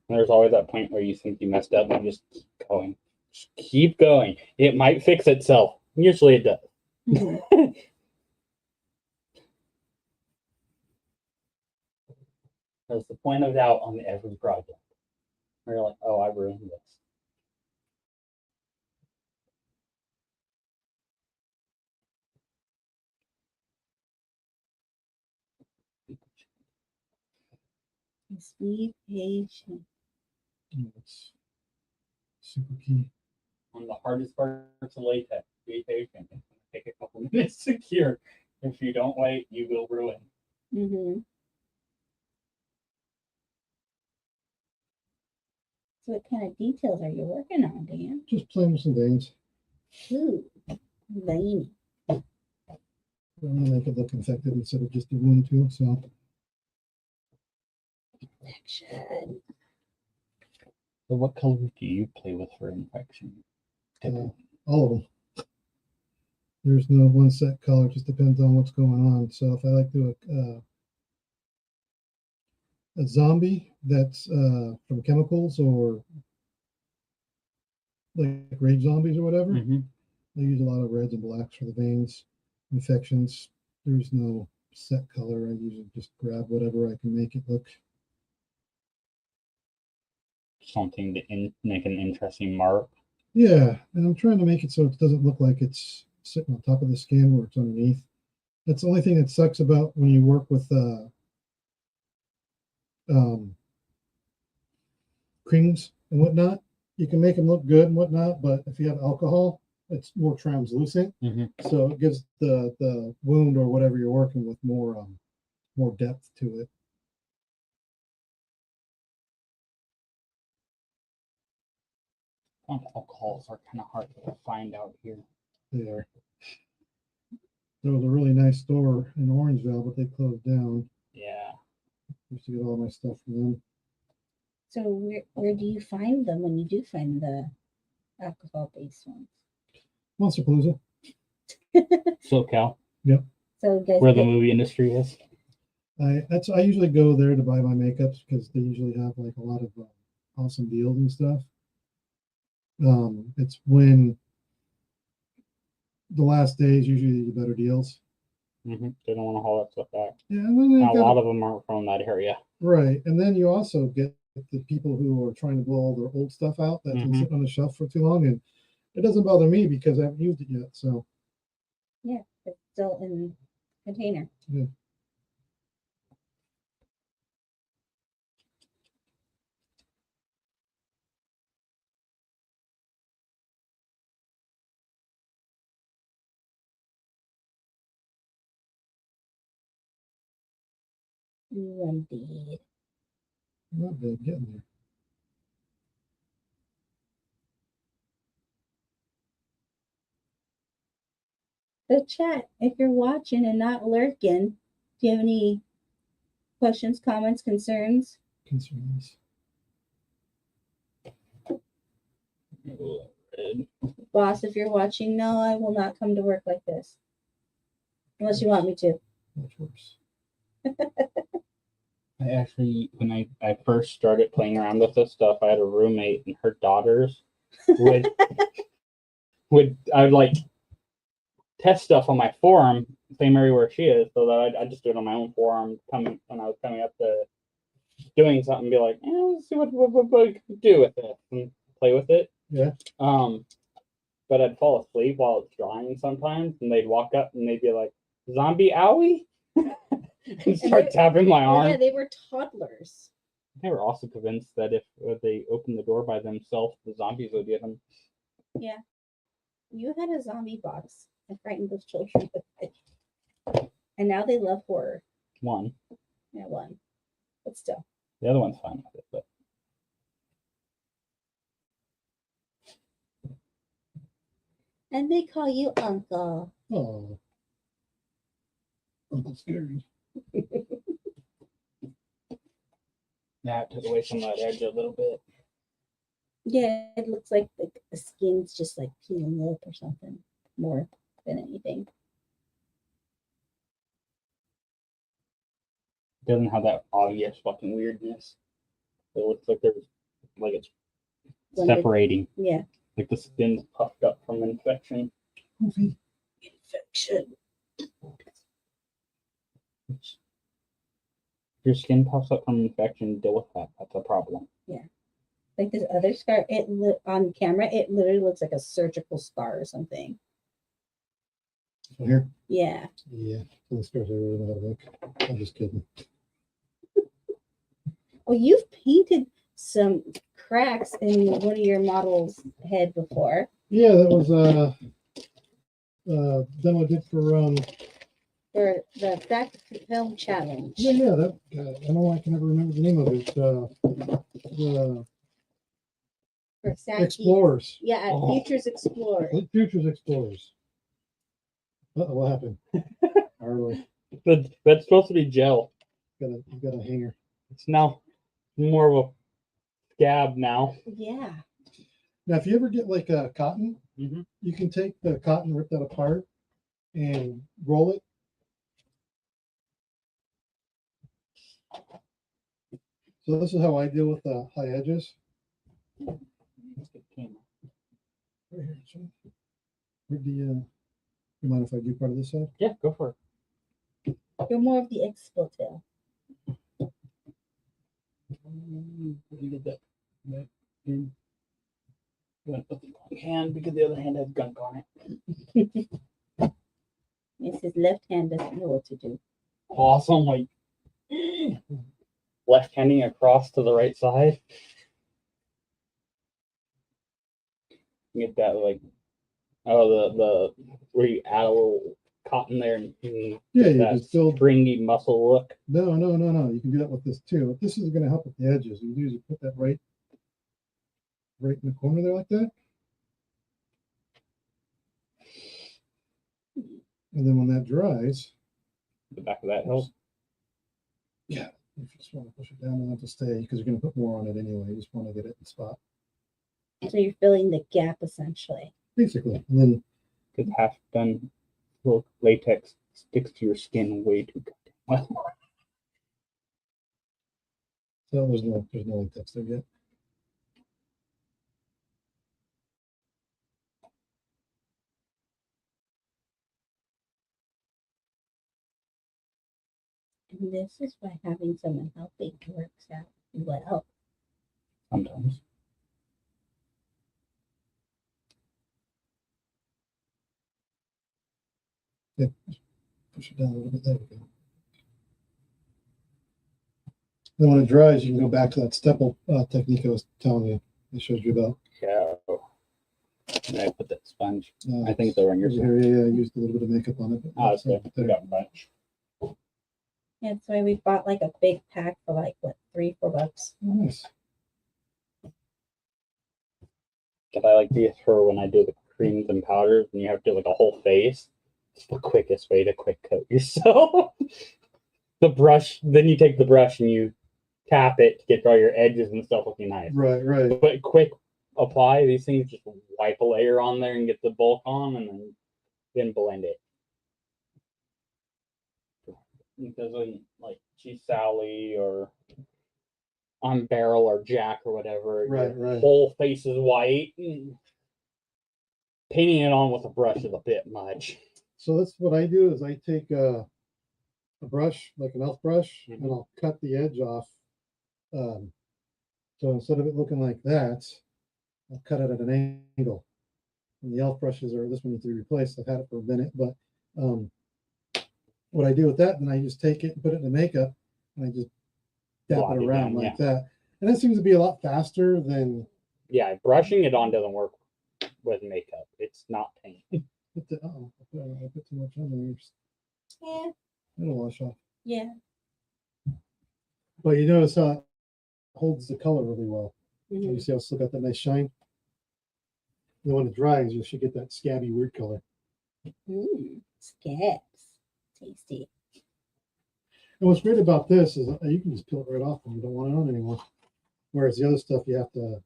there's always that point where you think you messed up and you just keep going. Just keep going. It might fix itself. Usually it does. Mhm. There's the point of doubt on every project. Where you're like, oh, I ruined this. Just be patient. It's super key. On the hardest parts of latex, be patient. It's going to take a couple minutes to cure. If you don't wait, you will ruin. Mm-hmm. So what kind of details are you working on, Dan? Just playing with some veins. Ooh, veiny. I want to make it look infected instead of just a wound too. So Action. So what colors do you play with for infection? all of them. There's no one set color. It just depends on what's going on. So if I like to do a zombie that's from chemicals or like rage zombies or whatever, Mm-hmm. I use a lot of reds and blacks for the veins. Infections, there's no set color. I usually just grab whatever I can make it look. Something to make an interesting mark. Yeah, and I'm trying to make it so it doesn't look like it's sitting on top of the skin where it's underneath. That's the only thing that sucks about when you work with creams and whatnot. You can make them look good and whatnot, but if you have alcohol, it's more translucent, Mm-hmm. so it gives the wound or whatever you're working with more depth to it. Alcohols are kind of hard to find out here. They are. There was a really nice store in Orangeville, but they closed down. Yeah. Used to get all my stuff from them. So where do you find them when you do find the alcohol-based ones? Monsterpalooza. SoCal, So you guys where the get, movie industry is. I usually go there to buy my makeups because they usually have like a lot of awesome deals and stuff. It's when the last days usually the better deals. Mm-hmm. They don't want to haul that stuff back. Yeah, and then And a lot of them aren't from that area. right, and then you also get the people who are trying to blow all their old stuff out that's been Mhm. sitting on the shelf for too long, and it doesn't bother me because I haven't used it yet. So yeah, it's still in container. yeah. Indeed. Not bad, getting there. The chat, if you're watching and not lurking, do you have any questions, comments, concerns? Concerns. Boss, if you're watching, no, I will not come to work like this. Unless you want me to. Much worse. I actually, when I first started playing around with this stuff, I had a roommate and her daughters would I would like test stuff on my forum, same area where she is, so that I just do it on my own forum. Coming when I was coming up to doing something, be like, let's see what we can do with it and play with it. Yeah. But I'd fall asleep while it's drawing sometimes, and they'd walk up and they'd be like, "Zombie owie," and start tapping my Oh, arm. yeah, they were toddlers. They were also convinced that if they opened the door by themselves, the zombies would get them. Yeah. You had a zombie box. I frightened those children with it. And now they love horror. One. Yeah, one. But still. The other one's fine with it, but And they call you Uncle. Oh. Uncle Scary. that took away some of that edge a little bit. Yeah, it looks like the skin's just like peeling up or something more than anything. It doesn't have that obvious fucking weirdness. It looks like there's like it's Blended. separating. Yeah. Like the skin's puffed up from infection. Goofy. Infection. If your skin puffs up from infection, deal with that. That's a problem. Like this other scar, on camera, it literally looks like a surgical scar or something. So here? Yeah. Yeah. The scars I really know how to make. I'm just kidding. Oh, you've painted some cracks in one of your models' head before. Yeah, that was demo I did for For the Fact Film Challenge. yeah, that I don't know why I can never remember the name of it. The For Sankey. Explorers. Yeah, at Oh. Futures Explorer. Futures Explorers. What happened? Harley. But that's supposed to be gel. You got a hanger. It's now more of a scab now. Yeah. Now, if you ever get like a cotton, Mhm. you can take the cotton, rip that apart, and roll it. So this is how I deal with the high edges. Let's get the camera. Right here. So, where'd the, you mind if I do part of this side? Yeah, go for it. You're more of the expo tail. Let me get that back in. I'm gonna put the wrong hand because the other hand has gunk on it. Yes, his left hand doesn't know what to do. Awesome, like left handing across to the right side. Get that like the where you add a little cotton there and Yeah, get you that just build. stringy muscle look. No. You can do that with this too. This is going to help with the edges. You do is you put that right in the corner there like that. And then when that dries, The back of that helps. if you just want to push it down and let it stay, because you're going to put more on it anyway. You just want to get it in spot, So you're filling the gap essentially. basically. And then Because half done latex sticks to your skin way too goddamn well. so there's no latex there yet. And this is why having someone helping works out well. Sometimes. Push it down a little bit. There we go. Then when it dries, you can go back to that stipple technique I was telling you. I showed you about. Yeah. And I put that sponge. Uh, I think it's over on your over side. here. Yeah, I used a little bit of makeup on it. But Oh, that's okay. up We there. got a bunch. Yeah, that's why we bought like a big pack for like what, $3-4. Nice. Because I like these for when I do the creams and powders and you have to do like a whole face. It's the quickest way to quick coat yourself. The brush, then you take the brush and you tap it to get all your edges and stuff looking nice. Right, right. But quick apply these things, just wipe a layer on there and get the bulk on, and then blend it. Because when like Chief Sally or on Barrel or Jack or whatever, Right, your right. whole face is white. Painting it on with a brush is a bit much. So that's what I do is I take a brush, like an elf brush, and I'll cut the edge off. So instead of it looking like that, I'll cut it at an angle. And the elf brushes are, this one needs to be replaced. I've had it for a minute, but what I do with that, then I just take it and put it in the makeup and I just dap Blot it it around down, like that. And that seems to be a lot faster than Yeah, brushing it on doesn't work with makeup. It's not paint. oh, I put too much on there. Yeah, It'll wash off. yeah. But you notice how it holds the color really well. Mhm. You see how it's still got that nice shine? Then when it dries, you should get that scabby weird color. Scabs. Tasty. And what's great about this is you can just peel it right off when you don't want it on anymore. Whereas the other stuff, you have to,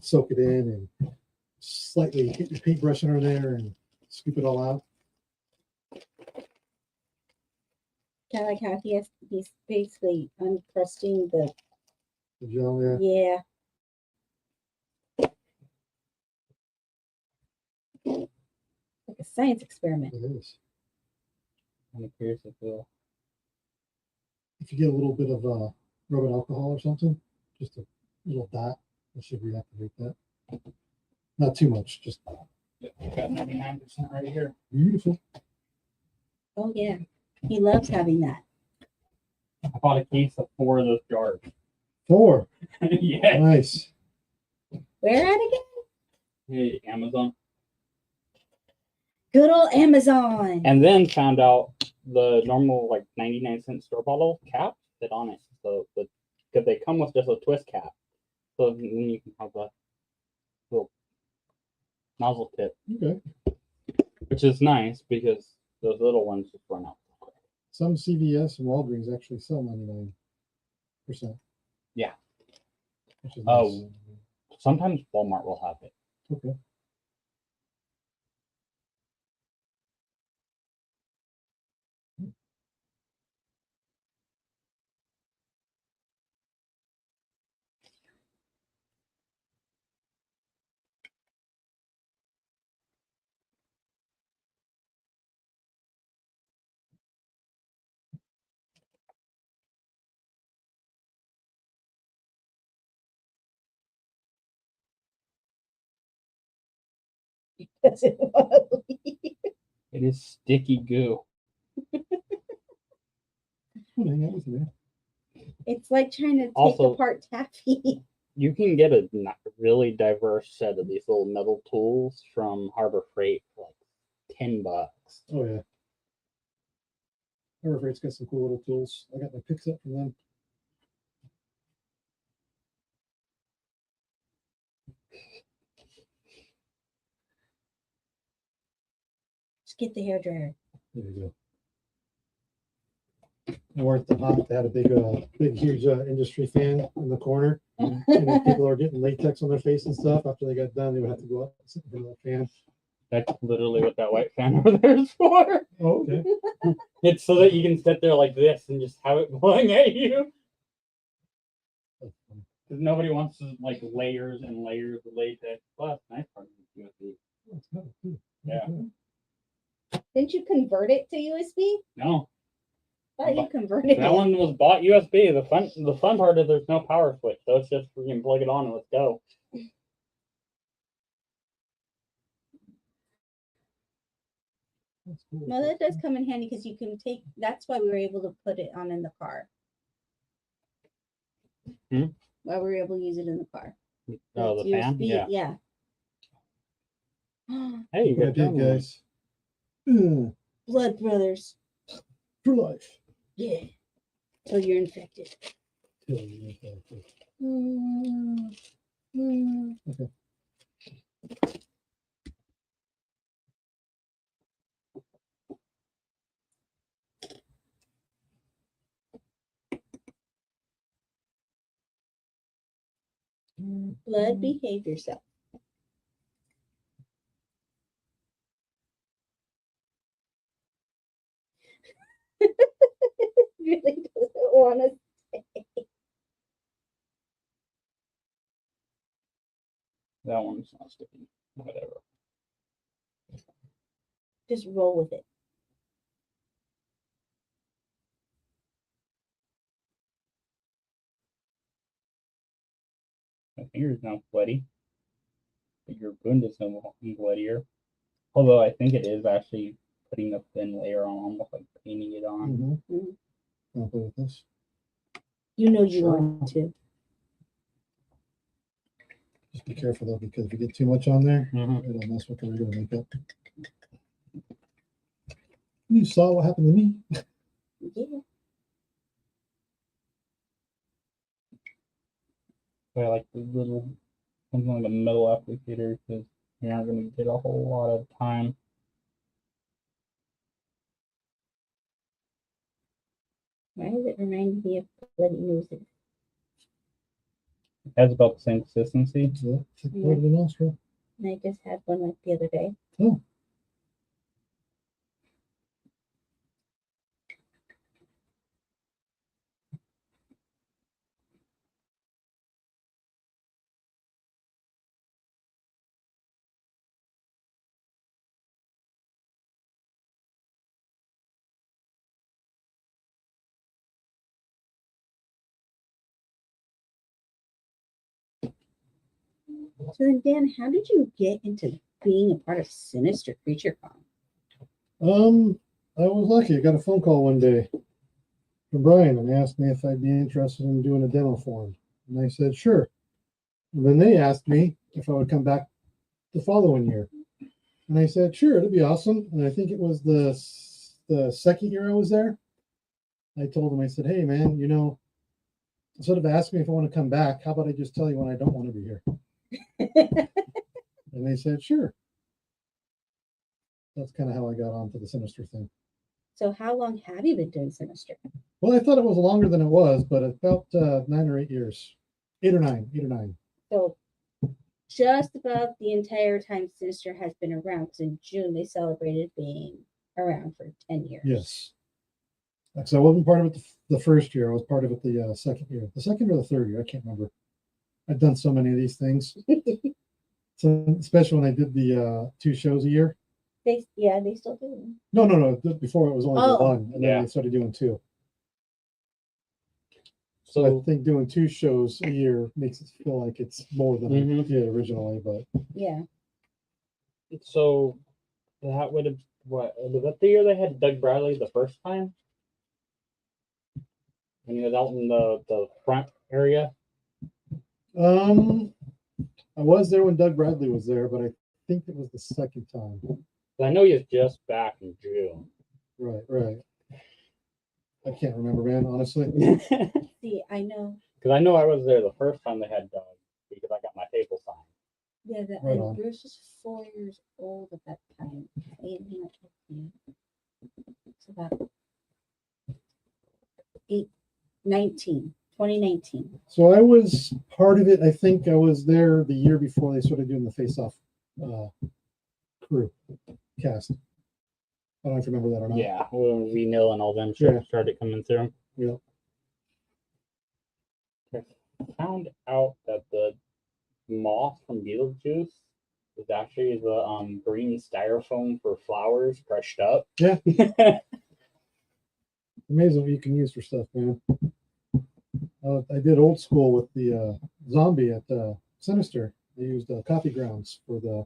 soak it in and slightly get your paintbrush under there and scoop it all out. Kind of like how he's basically uncrusting the, The gel there. yeah. Like a science experiment. It is. I'm curious if it'll- If you get a little bit of rubbing alcohol or something, just a little dot, that should reactivate that. Not too much, just Yeah, got 99% right here. beautiful. Oh yeah. He loves having that. I bought a case of 4 of those jars. 4. Yeah. Nice. Where at again? Hey, Amazon. Good old Amazon. And then found out the normal like 99-cent store bottle cap fit on it. So because they come with just a twist cap. So then you can have a little nozzle tip, Okay. which is nice because those little ones just run out quick. Some CVS and Walgreens actually sell 99%. Yeah. Which is nice. Oh, sometimes Walmart will have it. Okay. Doesn't want to leave. It is sticky goo. Well, hang out with you, man. It's like trying to take Also- apart taffy. You can get a really diverse set of these little metal tools from Harbor Freight for like $10. Oh yeah. Harbor Freight's got some cool little tools. I got my pick set from them. Just get the hairdryer. There you go. They weren't that hot. They had a big, huge industry fan in the corner. And then people are getting latex on their face and stuff. After they got done, they would have to go up and sit in front of the fan. That's literally what that white fan over there is for. Oh, okay. It's so that you can sit there like this and just have it blowing at you. Because nobody wants to like layers and layers of latex. Plus, nice part of USB. Oh, it's metal, too. Yeah. Okay. Didn't you convert it to USB? No, Thought you converted that it. one was bought USB. The fun part is there's no power switch, so it's just we can plug it on and let's go. That's cool. No, that does come in handy because you can take. That's why we were able to put it on in the car. Hmm? Why we were able to use it in the car. Oh, the It's fan. USB, Yeah. yeah. Hey, you What I got did, that guys. Mm, Blood brothers. for life. Yeah. till you're infected. Till you're infected. Okay. Blood, behave yourself. Really doesn't want to. That one's not sticking. Whatever. Just roll with it. My finger's now bloody. But your wound is no bloodier. Although I think it is actually putting a thin layer on, almost like painting it on. I'll play with this. You know you Sure. want to. Just be careful though, because if you get too much on there, Mhm. it'll mess with the regular makeup. You saw what happened to me. Yeah. So I like the little something like a metal applicator because you're not going to get a whole lot of time. Why does it remind me of bloody noses? It has about the same consistency. So thick part of the nostril. And I just had one like the other day. Oh. So then, Dan, how did you get into being a part of Sinister Creature Con? I was lucky. I got a phone call one day from Brian and asked me if I'd be interested in doing a demo for him. And I said, sure. And then they asked me if I would come back the following year. And I said, sure, it'd be awesome. And I think it was the second year I was there. I told them, I said, hey, man, you know, instead of asking me if I want to come back, how about I just tell you when I don't want to be here? And they said, sure. That's kind of how I got onto the Sinister thing. So how long have you been doing Sinister? Well, I thought it was longer than it was, but about 9 or 8 years. 8 or 9. So just about the entire time Sinister has been around, because in June they celebrated being around for 10 years. Yes. So I wasn't part of it the first year. I was part of it the second year. The second or the third year, I can't remember. I've done so many of these things. So especially when I did the 2 shows a year. They still do. No. Before it was only Oh. one, and then Yeah. they started doing 2. So So I think doing 2 shows a year makes it feel like it's more than I Mhm. did originally. But Yeah. So that would have what was that the year they had Doug Bradley the first time? When he was out in the front area. I was there when Doug Bradley was there, but I think it was the second time. I know he was just back in June. Right. I can't remember, man, honestly. Because See, I know. I know I was there the first time they had Doug because I got my table signed. Yeah, Right and on. Bruce was 4 years old at that time. It's about 2019. So I was part of it. I think I was there the year before they started doing the face-off crew cast. I don't know if you remember that or not. Yeah, when Renil and all them started coming through. Yeah. I found out that the moth from Beetlejuice is actually the green styrofoam for flowers crushed up. Yeah. Amazing what you can use for stuff, man. I did old school with the zombie at Sinister. They used coffee grounds for the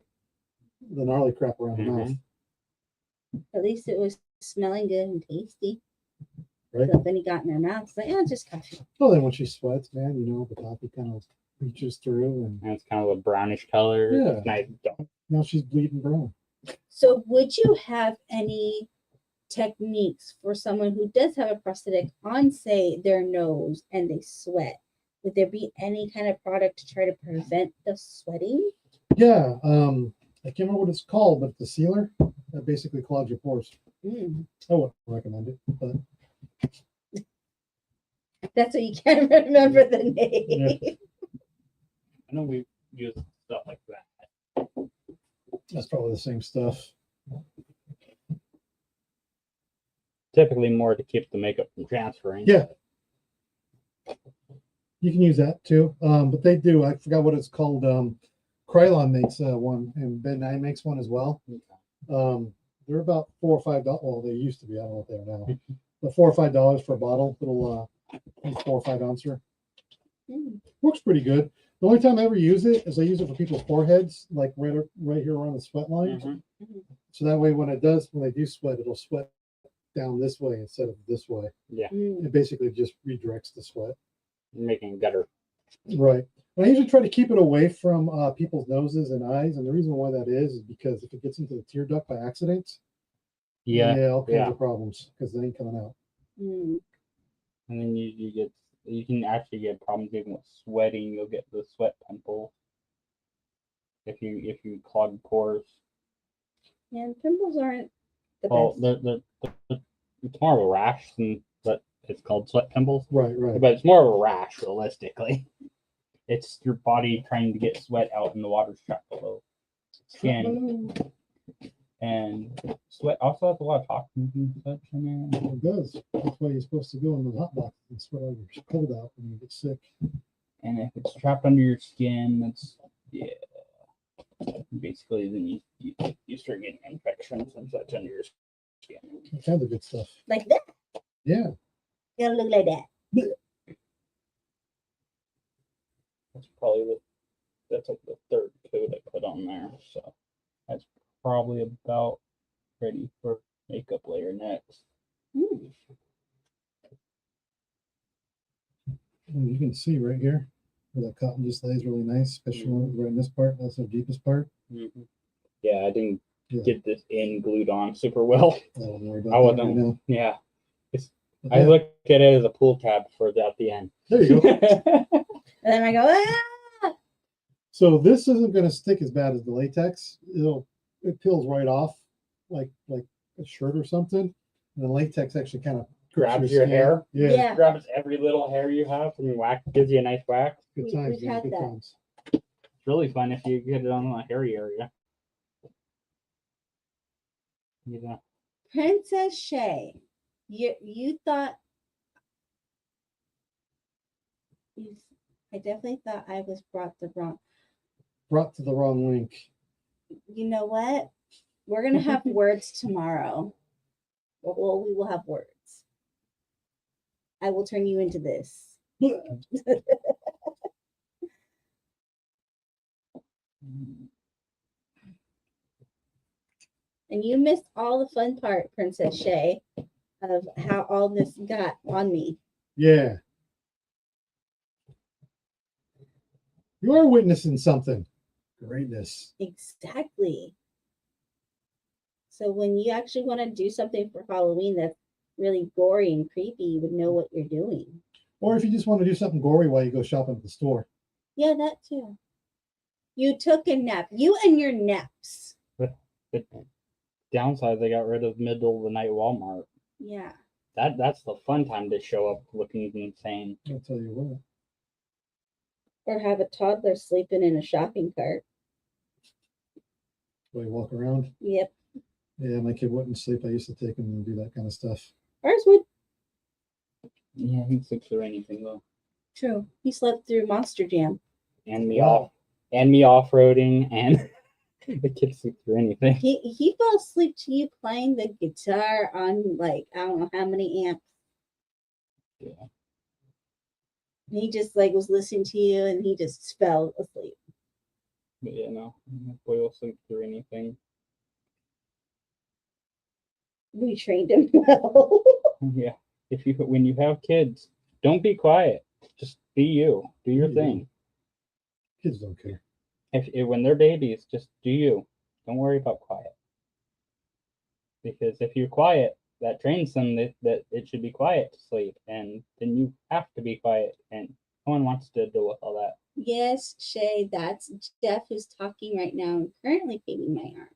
gnarly crap around the mouth. At least it was smelling good and tasty. Right. So then he got in their mouth. It's like, oh, just coffee. Well, then when she sweats, man, you know, the coffee kind of reaches through, and And it's kind of a brownish color. Yeah. And I don't. now she's bleeding brown. So would you have any techniques for someone who does have a prosthetic on, say, their nose and they sweat? Would there be any kind of product to try to prevent the sweating? Yeah, I can't remember what it's called, but the sealer that basically clogs your pores. Mm, I wouldn't recommend it, but that's what you can't remember the name. I know we use stuff like that. that's probably the same stuff. Typically more to keep the makeup from transferring. Yeah. You can use that too. But they do, I forgot what it's called. Krylon makes one, and Ben 9 makes one as well. They're about $4 or $5. Well, they used to be. I don't know what they are now. But $4 or $5 for a bottle. Little 4 or 5 ouncer. Mm, Works pretty good. The only time I ever use it is I use it for people's foreheads, like right here around the sweat line. Mhm. So that way, when they do sweat, it'll sweat down this way instead of this way. mm. It basically just redirects the sweat. Making gutter. Right. And I usually try to keep it away from people's noses and eyes, and the reason why that is because if it gets into the tear duct by accident, all kinds of problems because they ain't coming out. Mm. And then you can actually get problems even with sweating. You'll get the sweat pimples if you clog pores. And pimples aren't the Well, best. it's more of a rash than but it's called sweat pimples. Right, right. But it's more of a rash, realistically. It's your body trying to get sweat out in the water trapped below skin. Mm. And sweat also has a lot of toxins and such in there. It does. That's why you're supposed to go in the hot box and sweat all your cold out when you get sick. And if it's trapped under your skin, that's basically then you start getting infections and such under your skin. All kinds of good stuff. Like that. Yeah. Gotta look like that. That's probably that's like the third coat I put on there. So that's probably about ready for makeup layer next. Mm. And you can see right here where that cotton just lays really nice, especially right in this part. That's the deepest part. Mm-hmm. Yeah, I didn't Yeah. get this in glued on super well. I don't worry about I that wasn't. right now. Yeah, But I yeah, look at it as a pull tab for at the end. there you go. And then I go, ah! So this isn't going to stick as bad as the latex. It peels right off like a shirt or something. And the latex actually kind of Grabs your hair. Yeah. Yeah. Grabs every little hair you have and whack gives you a nice whack. Good We- times, we've man. had Good that. times. It's really fun if you get it on a hairy area. Yeah. Princess Shay, you thought I definitely thought I was brought Brought to the wrong link. you know what? We're gonna have words tomorrow. Well, we will have words. I will turn you into this. And you missed all the fun part, Princess Shay, of how all this got on me. Yeah. You are witnessing something. Greatness. Exactly. So when you actually want to do something for Halloween that's really gory and creepy, you would know what you're doing. Or if you just want to do something gory while you go shopping at the store. Yeah, that too. You took a nap. You and your naps. The downside, they got rid of middle of the night Walmart. Yeah. That's the fun time to show up looking insane. I'll tell you what. Or have a toddler sleeping in a shopping cart. While you walk around. Yep. Yeah, my kid wouldn't sleep. I used to take him and do that kind of stuff. Ours would. Yeah, he sleeps through anything though. True. He slept through Monster Jam. And me Wow. off-roading, and the kid sleep through anything. He fell asleep to you playing the guitar on like I don't know how many amps. Yeah. He just like was listening to you and he just fell asleep. But yeah, no, boy will sleep through anything. We trained him well. Yeah, when you have kids, don't be quiet. Just be you. Do your Mhm. thing. Kids don't care. If when they're babies, just do you. Don't worry about quiet. Because if you're quiet, that trains them that it should be quiet to sleep, and then you have to be quiet, and no one wants to deal with all that. Yes, Shay, that's Jeff who's talking right now and currently painting my arm.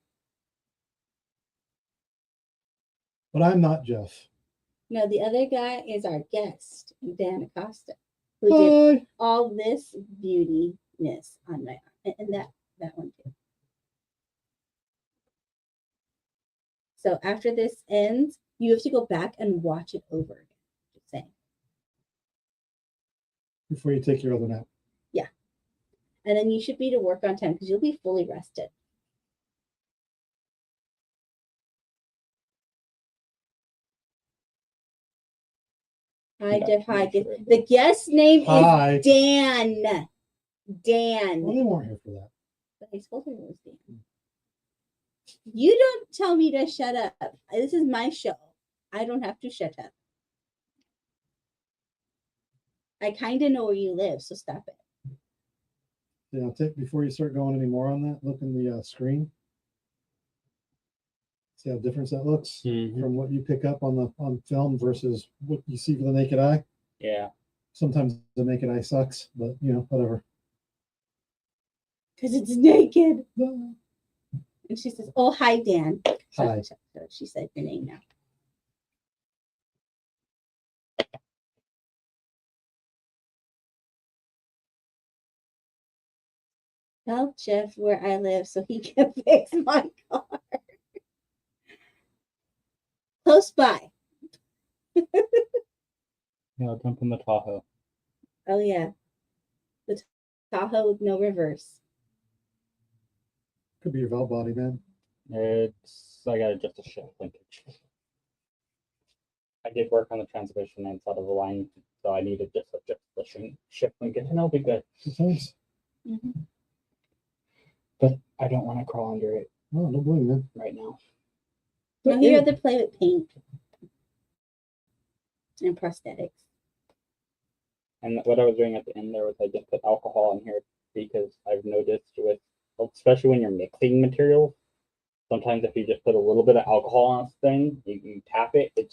But I'm not Jeff. No, the other guy is our guest, Dan Acosta, who did Hi. all this beautiness on my arm, and that one too. So after this ends, you have to go back and watch it over again. Just saying. Before you take your other nap. And then you should be to work on time because you'll be fully rested. Hi, Yeah, Jeff. Hi. make sure it The guest name Hi. is Dan. Well, Dan. they weren't here for that. But I told her it was Dan. You don't tell me to shut up. This is my show. I don't have to shut up. I kind of know where you live, so stop it. Yeah, before you start going any more on that, look in the screen. See how different that looks Mhm. from what you pick up on film versus what you see with the naked eye. Yeah. Sometimes the naked eye sucks, but whatever. Because it's naked. Ah. And she says, "Oh, hi, Dan." Hi. So she said your name now. Tell Jeff where I live so he can fix my car. Close by. Yeah, jump in the Tahoe. Oh, yeah. The Tahoe with no reverse. Could be your valve body, man. I got just a shift linkage. I did work on the transmission inside of the line, so I needed just adjust the shift linkage, and it'll be good. Sometimes. Mm-hmm. But I don't want to crawl under it Oh, no blame, man. right now. Now he'd rather play with paint and prosthetics. And what I was doing at the end there was I just put alcohol in here because I've noticed with, especially when you're mixing materials, sometimes if you just put a little bit of alcohol on this thing, you tap it, it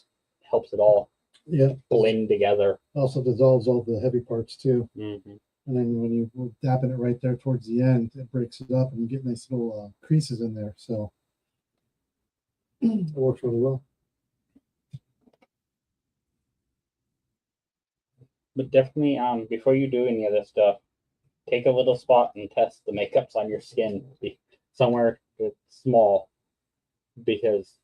helps it all Yeah. blend together. Also dissolves all the heavy parts too. Mm-hmm. And then when you're dapping it right there towards the end, it breaks it up and you get nice little creases in there. So it works really well. But definitely, before you do any of this stuff, take a little spot and test the makeups on your skin somewhere small, because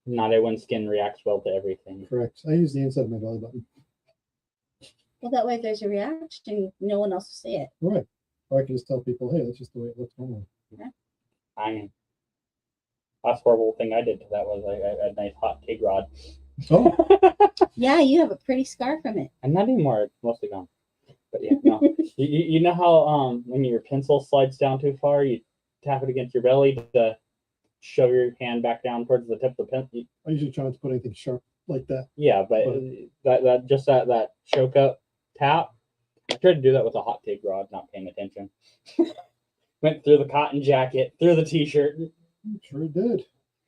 not everyone's skin reacts well to everything. Correct. I use the inside of my belly button. Well, that way if there's a reaction, no one else will see it. Right. Or I can just tell people, hey, that's just the way it looks normally. I mean, last horrible thing I did to that was I had a nice hot TIG rod. Oh, Yeah, you have a pretty scar from it. And not anymore, it's mostly gone. But yeah, no. You know how when your pencil slides down too far, you tap it against your belly to shove your hand back down towards the tip of the pencil. I usually try not to put anything sharp like that. Yeah, but that choke up tap. I tried to do that with a hot TIG rod, not paying attention. Went through the cotton jacket, through the t-shirt. Sure it did.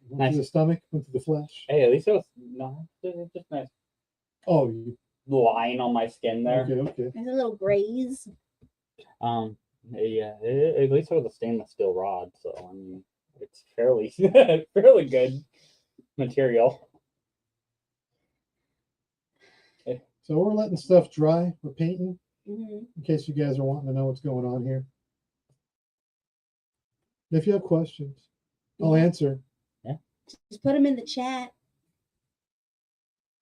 Went Nice. through the stomach, went through the flesh. Hey, at least it was no, it's just nice Oh, you, line on my skin there. okay. There's a little graze. Yeah, at least it was a stainless steel rod, so I mean, it's fairly fairly good material. So we're letting stuff dry. We're painting Mm-hmm. in case you guys are wanting to know what's going on here. If you have questions, I'll answer. Just put them in the chat.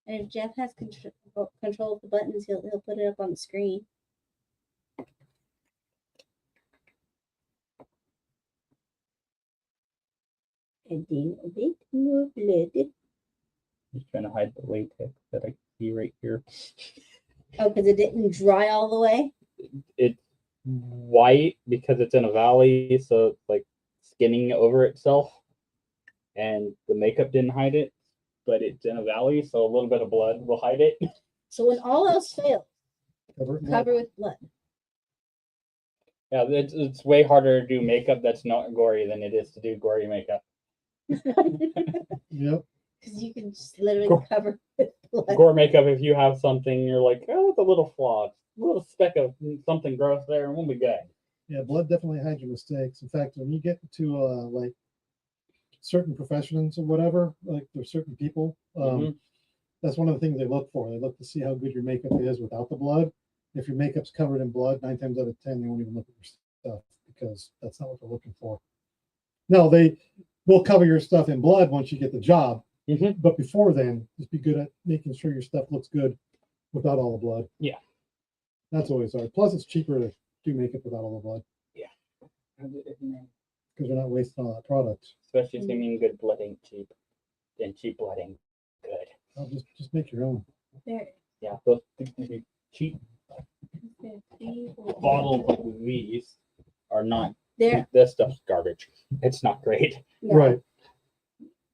And if Jeff has control of the buttons, he'll put it up on the screen. And then a bit more blood. Just trying to hide the latex that I see right here. Oh, because it didn't dry all the way? It's white because it's in a valley, so it's like skinning over itself, and the makeup didn't hide it, but it's in a valley, so a little bit of blood will hide it. So when all else fails, Cover it. cover with blood. Yeah, it's way harder to do makeup that's not gory than it is to do gory makeup. Yep. Because you can just literally Gore- cover with blood. Gore makeup, if you have something, you're like, oh, it's a little flawed. A little speck of something gross there, and we'll be good. Yeah, blood definitely hides your mistakes. In fact, when you get to like certain professions or whatever, like there's certain people, Mhm. that's one of the things they look for. They look to see how good your makeup is without the blood. If your makeup's covered in blood, 9 times out of 10, they won't even look at your stuff because that's not what they're looking for. No, they will cover your stuff in blood once you get the job, Mhm. but before then, just be good at making sure your stuff looks good without all the blood. Yeah. That's always hard. Plus, it's cheaper to do makeup without all the blood because you're not wasting all that product. Especially assuming good blood ain't cheap. And cheap blood ain't good. I'll just make your own. There, Yeah, those the cheap bottles of these are not. there. This stuff's garbage. It's not great. No. Right.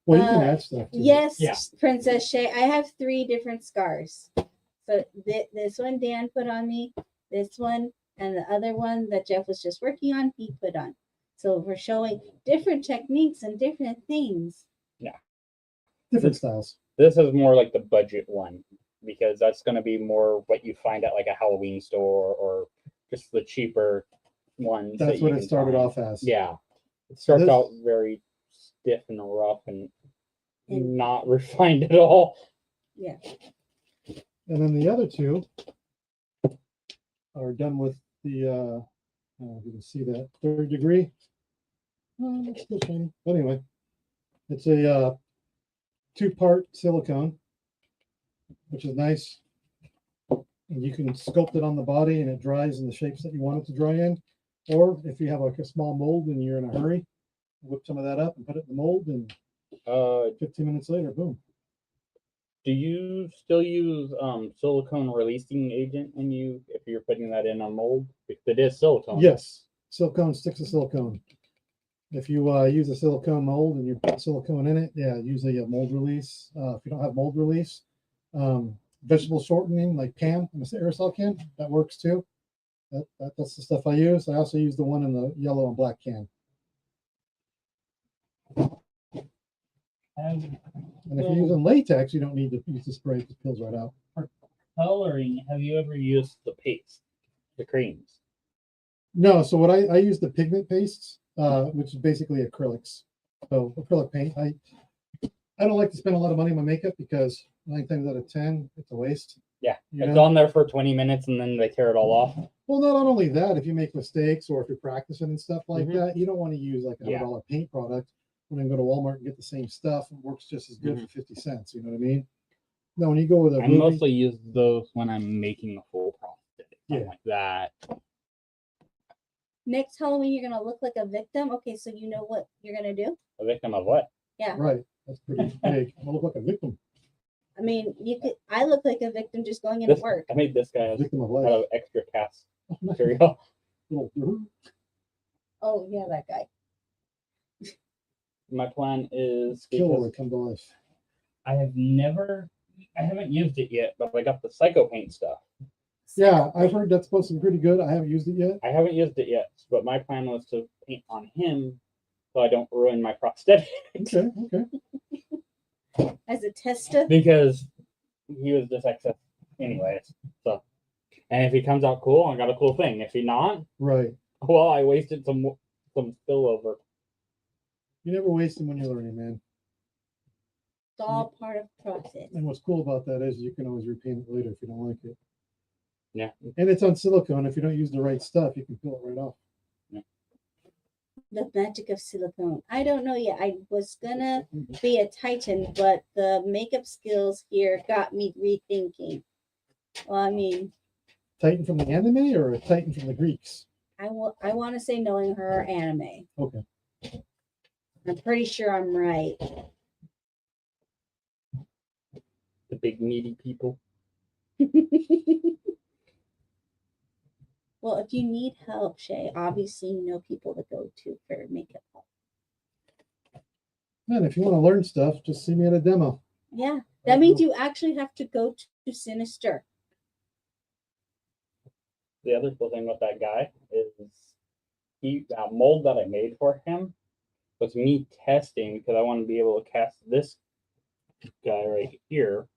Well, you can Uh, add stuff. To it. Yes, Yeah. Princess Shay. I have 3 different scars. So this one Dan put on me, this one, and the other one that Jeff was just working on, he put on. So we're showing different techniques and different things. Different styles. This is more like the budget one because that's going to be more what you find at like a Halloween store or just the cheaper ones. That's that what you it can started find. off as. Yeah, it starts This- out very stiff and rough and And- not refined at all. Yeah. And then the other 2 are done with the, you can see that 3rd degree. Oh, it's still shiny. But anyway, it's a 2-part silicone, which is nice. And you can sculpt it on the body and it dries in the shapes that you want it to dry in. Or if you have like a small mold and you're in a hurry, whip some of that up and put it in the mold, and 15 minutes later, boom. Do you still use silicone releasing agent when if you're putting that in a mold? Because it is silicone. Yes, silicone sticks to silicone. If you use a silicone mold and you put silicone in it, yeah, usually a mold release. If you don't have mold release, vegetable shortening like can, an aerosol can, that works too. That's the stuff I use. I also use the one in the yellow and black can. Have And if you're using latex, you don't need to use the spray; it just peels right out. coloring, have you ever used the paste, the creams? No, so what I use the pigment pastes, which is basically acrylics. So acrylic paint. I don't like to spend a lot of money on my makeup because 9 times out of 10, it's a waste. Yeah, You it's know? on there for 20 minutes and then they tear it all off. Well, not only that, if you make mistakes or if you're practicing and stuff like Mhm. that, you don't want to use like a Yeah. $100 paint product when I go to Walmart and get the same stuff. It works just as good for 50 cents. You know what I mean? No, when you go with a I movie, mostly use those when I'm making a full prosthetic. Yeah. Like that. Next Halloween, you're gonna look like a victim. Okay, so you know what you're gonna do? A victim of what? Yeah. right? That's pretty big. I look like a victim. I mean, you could. I look like a victim just going into This, work. I made this guy out Victim of of life. extra cast material. Little- Oh yeah, that guy. My plan is Kill because or come to life. I haven't used it yet, but I got the Psycho Paint stuff. Yeah, I've heard that's supposed to be pretty good. I haven't used it yet. I haven't used it yet, but my plan was to paint on him so I don't ruin my prosthetic Okay, okay. As a tester. because he was just excess anyways. So, and if he comes out cool, I got a cool thing. If he not, Right. well, I wasted some spillover. You never waste them when you're learning, man. It's all part of the process. And what's cool about that is you can always repaint it later if you don't like it. Yeah. And it's on silicone. If you don't use the right stuff, you can peel it right off. The magic of silicone. I don't know yet. I was gonna be a Titan, but the makeup skills here got me rethinking. Well, I mean, Titan from the anime or a Titan from the Greeks? I want to say knowing her anime. Okay. I'm pretty sure I'm right. The big meaty people. Well, if you need help, Shay, obviously you know people to go to for makeup help. Man, if you want to learn stuff, just see me at a demo. Yeah, that means you actually have to go to Sinister. The other cool thing with that guy is that mold that I made for him was me testing because I want to be able to cast this guy right here,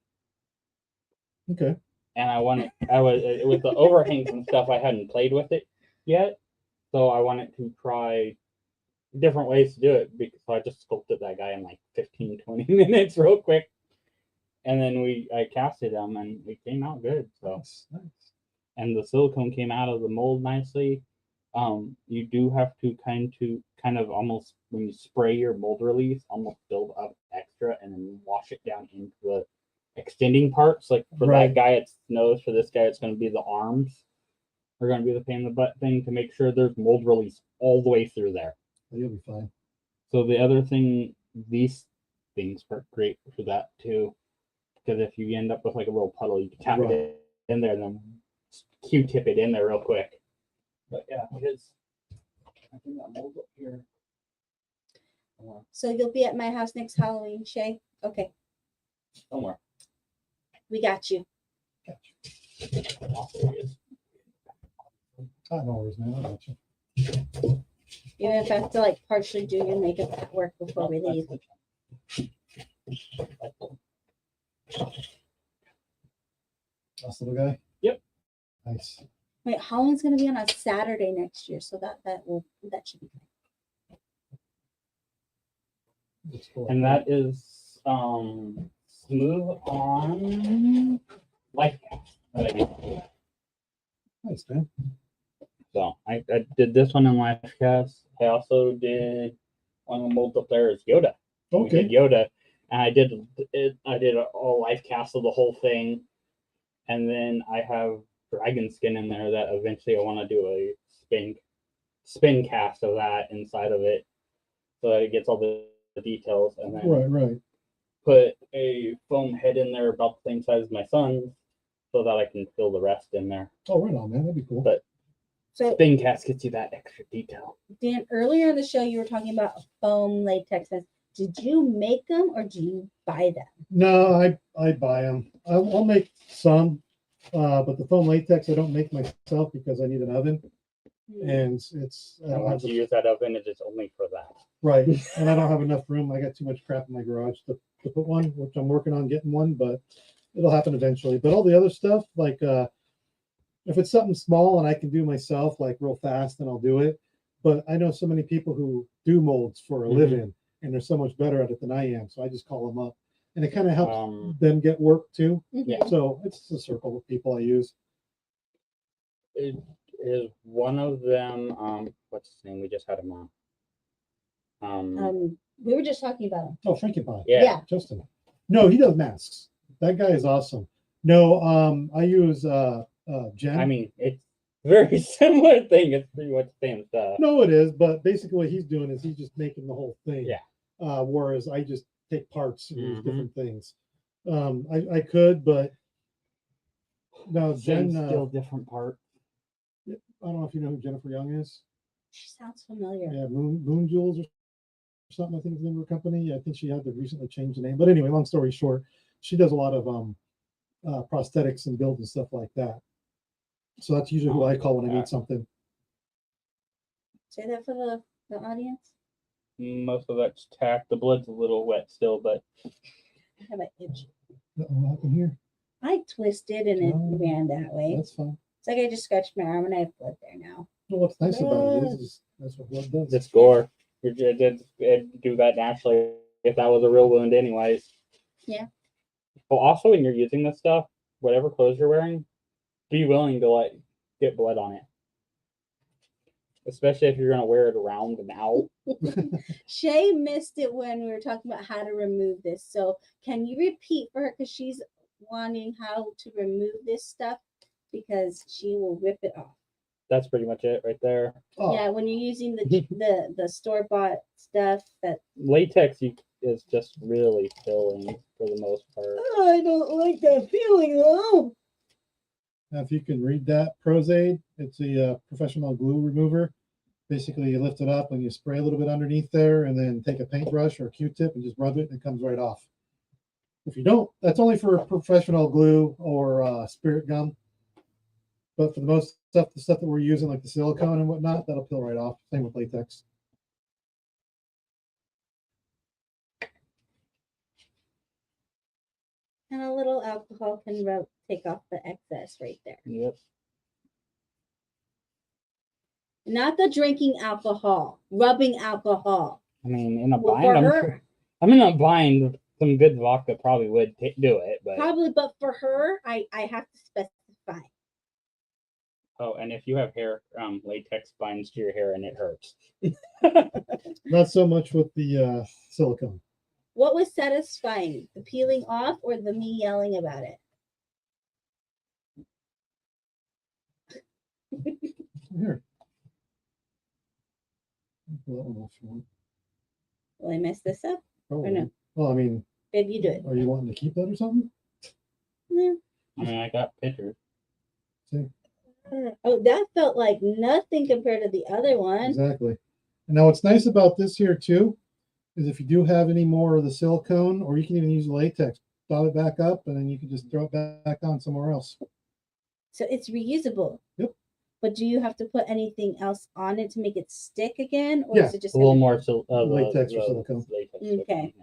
Okay. and I was with the overhangs and stuff. I hadn't played with it yet, so I wanted to try different ways to do it because I just sculpted that guy in like 15, 20 minutes real quick. And then I casted him and it came out good. So, Nice. and the silicone came out of the mold nicely. You do have to kind of almost when you spray your mold release, almost build up extra and then wash it down into the extending parts. Like for Right. that guy, it's nose. For this guy, it's going to be the arms. Are going to be the pain in the butt thing to make sure there's mold release all the way through there. You'll be fine. So the other thing, these things work great for that too. Because if you end up with like a little puddle, you can tap Right. it in there and then Q-tip it in there real quick. But yeah, it is. I think that mold up here. So you'll be at my house next Halloween, Shay? Okay, Somewhere. we got you. Oh, there it is. No worries, man. I got you. Even if I have to like partially do your makeup at work before we leave. Last little guy. Yep. Nice. Wait, Halloween's gonna be on a Saturday next year, so that should be fine. Looks cool. And that is smooth on life that I did. Nice, man. So I did this one in Livecast. I also did one of the molds up there is Yoda. We did Okay. Yoda, and I did it. I did a life cast of the whole thing, and then I have dragon skin in there that eventually I want to do a spin cast of that inside of it, so that it gets all the details, and then Right. put a foam head in there about the same size as my son's, so that I can fill the rest in there. Oh, right on, man. That'd be cool. But So spin cast gets you that extra detail. Dan, earlier in the show you were talking about foam latex. Did you make them or do you buy them? No, I buy them. I'll make some, but the foam latex I don't make myself because I need an oven, and it's I And don't have once you use that oven, it is only for that. right, and I don't have enough room. I got too much crap in my garage to put one, which I'm working on getting one, but it'll happen eventually. But all the other stuff, like if it's something small and I can do myself, like real fast, then I'll do it. But I know so many people who do molds for a Mhm. living, and they're so much better at it than I am. So I just call them up, and it kind of helps them get work too. Yeah. So it's a circle of people I use. It is one of them. What's his name? We just had him on. We were just talking about them. Oh, Frankie Pie. Yeah. Justin. No, he does masks. That guy is awesome. No, I use Jen. I mean, it's a very similar thing. It's pretty much the same stuff. No, it is, but basically what he's doing is he's just making the whole thing. Yeah. Whereas I just take parts and use Mhm. different things. I could, but no, Same Jen. still different part. I don't know if you know who Jennifer Young is. She sounds familiar. Yeah, Moon Jewels or something. I think is the name of her company. I think she had to recently change the name. But anyway, long story short, she does a lot of prosthetics and builds and stuff like that. So that's usually who I call when I need something. Say that for the audience. Most of that's tack. The blood's a little wet still, but I have an itch. What happened here? I twisted and it Oh, ran that way. That's fine. It's like I just scratched my arm and I have blood there now. Well, what's nice about it is that's what blood does. it's gore. It'd do that naturally if that was a real wound, anyways. Yeah. Well, also when you're using this stuff, whatever clothes you're wearing, be willing to like get blood on it. Especially if you're gonna wear it around and out. Shay missed it when we were talking about how to remove this. So can you repeat for her because she's wanting how to remove this stuff because she will rip it off. That's pretty much it right there. Oh, Yeah, when you're using the store bought stuff that Latex is just really filling for the most part. I don't like that feeling though. now if you can read that, Prozaid, it's a professional glue remover. Basically, you lift it up and you spray a little bit underneath there, and then take a paintbrush or a Q-tip and just rub it, and it comes right off. If you don't, that's only for professional glue or spirit gum. But for the most stuff, the stuff that we're using, like the silicone and whatnot, that'll peel right off. Same with latex. And a little alcohol can take off the excess right there. Yep. Not the drinking alcohol, rubbing alcohol. I mean, in a Well, bind, for I'm her- sure. I'm in a bind. Some good vodka probably would do it, but Probably, but for her, I have to specify. oh, and if you have hair, latex binds to your hair and it hurts. Not so much with the silicone. What was satisfying? The peeling off or the me yelling about it? Here. Pull that one off if you want. Will I mess this up? Probably. no? Well, I mean, Babe, you do it. are you wanting to keep that or something? Yeah. I mean, I got pictures. Oh, that felt like nothing compared to the other one. Exactly. And now what's nice about this here too is if you do have any more of the silicone, or you can even use the latex, dial it back up and then you can just throw it back on somewhere else. So it's reusable. Yep. But do you have to put anything else on it to make it stick again? Or Yeah, is it just A little gonna- more Latex or silicone. Okay.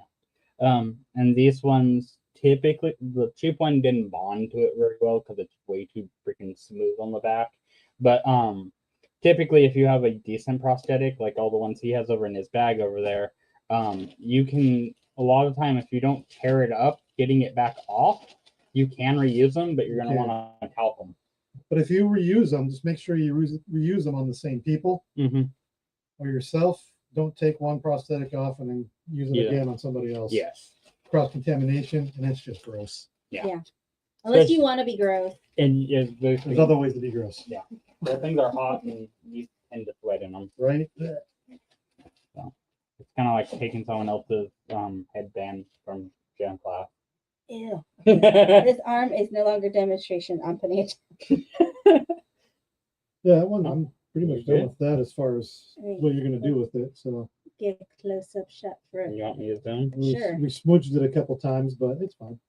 And these ones typically, the cheap one didn't bond to it very well because it's way too freaking smooth on the back. But typically, if you have a decent prosthetic, like all the ones he has over in his bag over there, you can, a lot of time, if you don't tear it up, getting it back off, you can reuse them, but you're going to Okay. want to talc them. But if you reuse them, just make sure you reuse them on the same people Mm-hmm. or yourself. Don't take one prosthetic off and then use it Yeah. again on somebody else. Yes. Cross contamination, and it's just gross. Unless you want to be gross. And yes, those There's other ways to be gross, the things are hot and you tend to sweat in them. right? It's kind of like taking someone else's headband from gym class. Ew. Yeah, This arm is no longer demonstration. I'm putting it. Yeah, that one, I'm pretty much done Okay. with that as far as what you're gonna do with it. So Give a close up shot for it. you want me to zoom? Sure. we smudged it a couple times, but it's fine.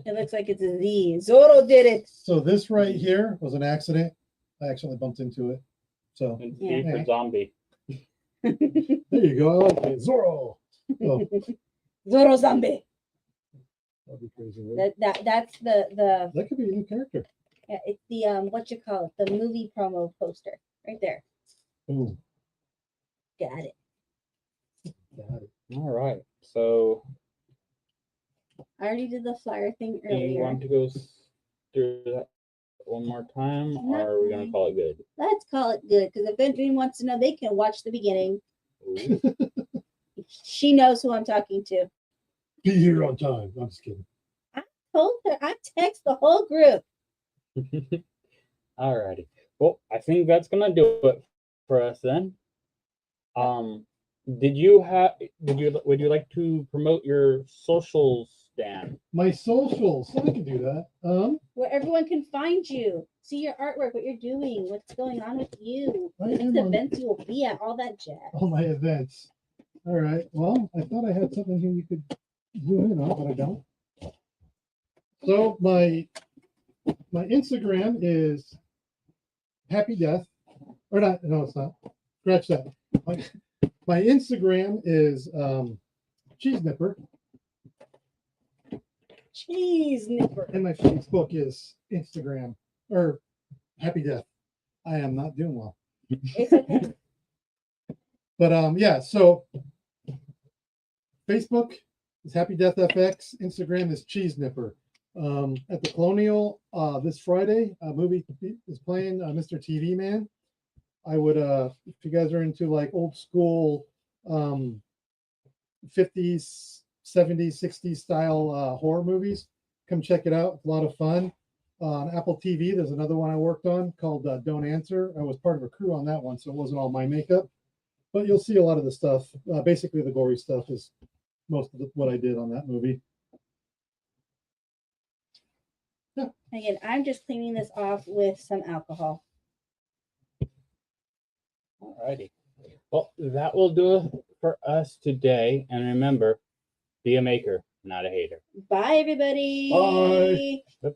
It looks like it's a Z. Zorro did it. So this right here was an accident. I accidentally bumped into it. So And Yeah. C for zombie. there you go. I like it. Zorro. Oh, Zorro zombie. that'd be crazy. Right? That's the That could be a new character. it's the what you call it, the movie promo poster right there. Boom. Got it. Got it. All right. So I already did the flyer thing do you earlier. want to go through that one more time, or are we gonna No. call it good? Let's call it good because if anyone wants to know, they can watch the beginning. Ooh. She knows who I'm talking to. Be here on time. I'm just kidding. Told her I text the whole group. Alrighty. Well, I think that's gonna do it for us then. Would you like to promote your socials, Dan? My socials. I can do that. Where everyone can find you, see your artwork, what you're doing, what's going on with you, I next am on events you will be at, all that jazz. all my events. All right. Well, I thought I had something here you could zoom in on, but I don't. So my Instagram is Happy Death, or not? No, it's not. Scratch that. My Instagram is Cheese Nipper, Cheese nipper. and my Facebook is Instagram or Happy Death. I am not doing well. It's okay. But yeah, so Facebook is Happy Death FX. Instagram is Cheese Nipper. At the Colonial this Friday, a movie is playing, Mr. TV Man. I would, if you guys are into like old school 50s, 70s, 60s style horror movies, come check it out. It's a lot of fun. On Apple TV, there's another one I worked on called Don't Answer. I was part of a crew on that one, so it wasn't all my makeup. But you'll see a lot of the stuff. Basically, the gory stuff is most of what I did on that movie. Again, I'm just cleaning this off with some alcohol. Alrighty. Well, that will do it for us today. And remember, be a maker, not a hater. Bye, everybody. Bye. Bye-bye.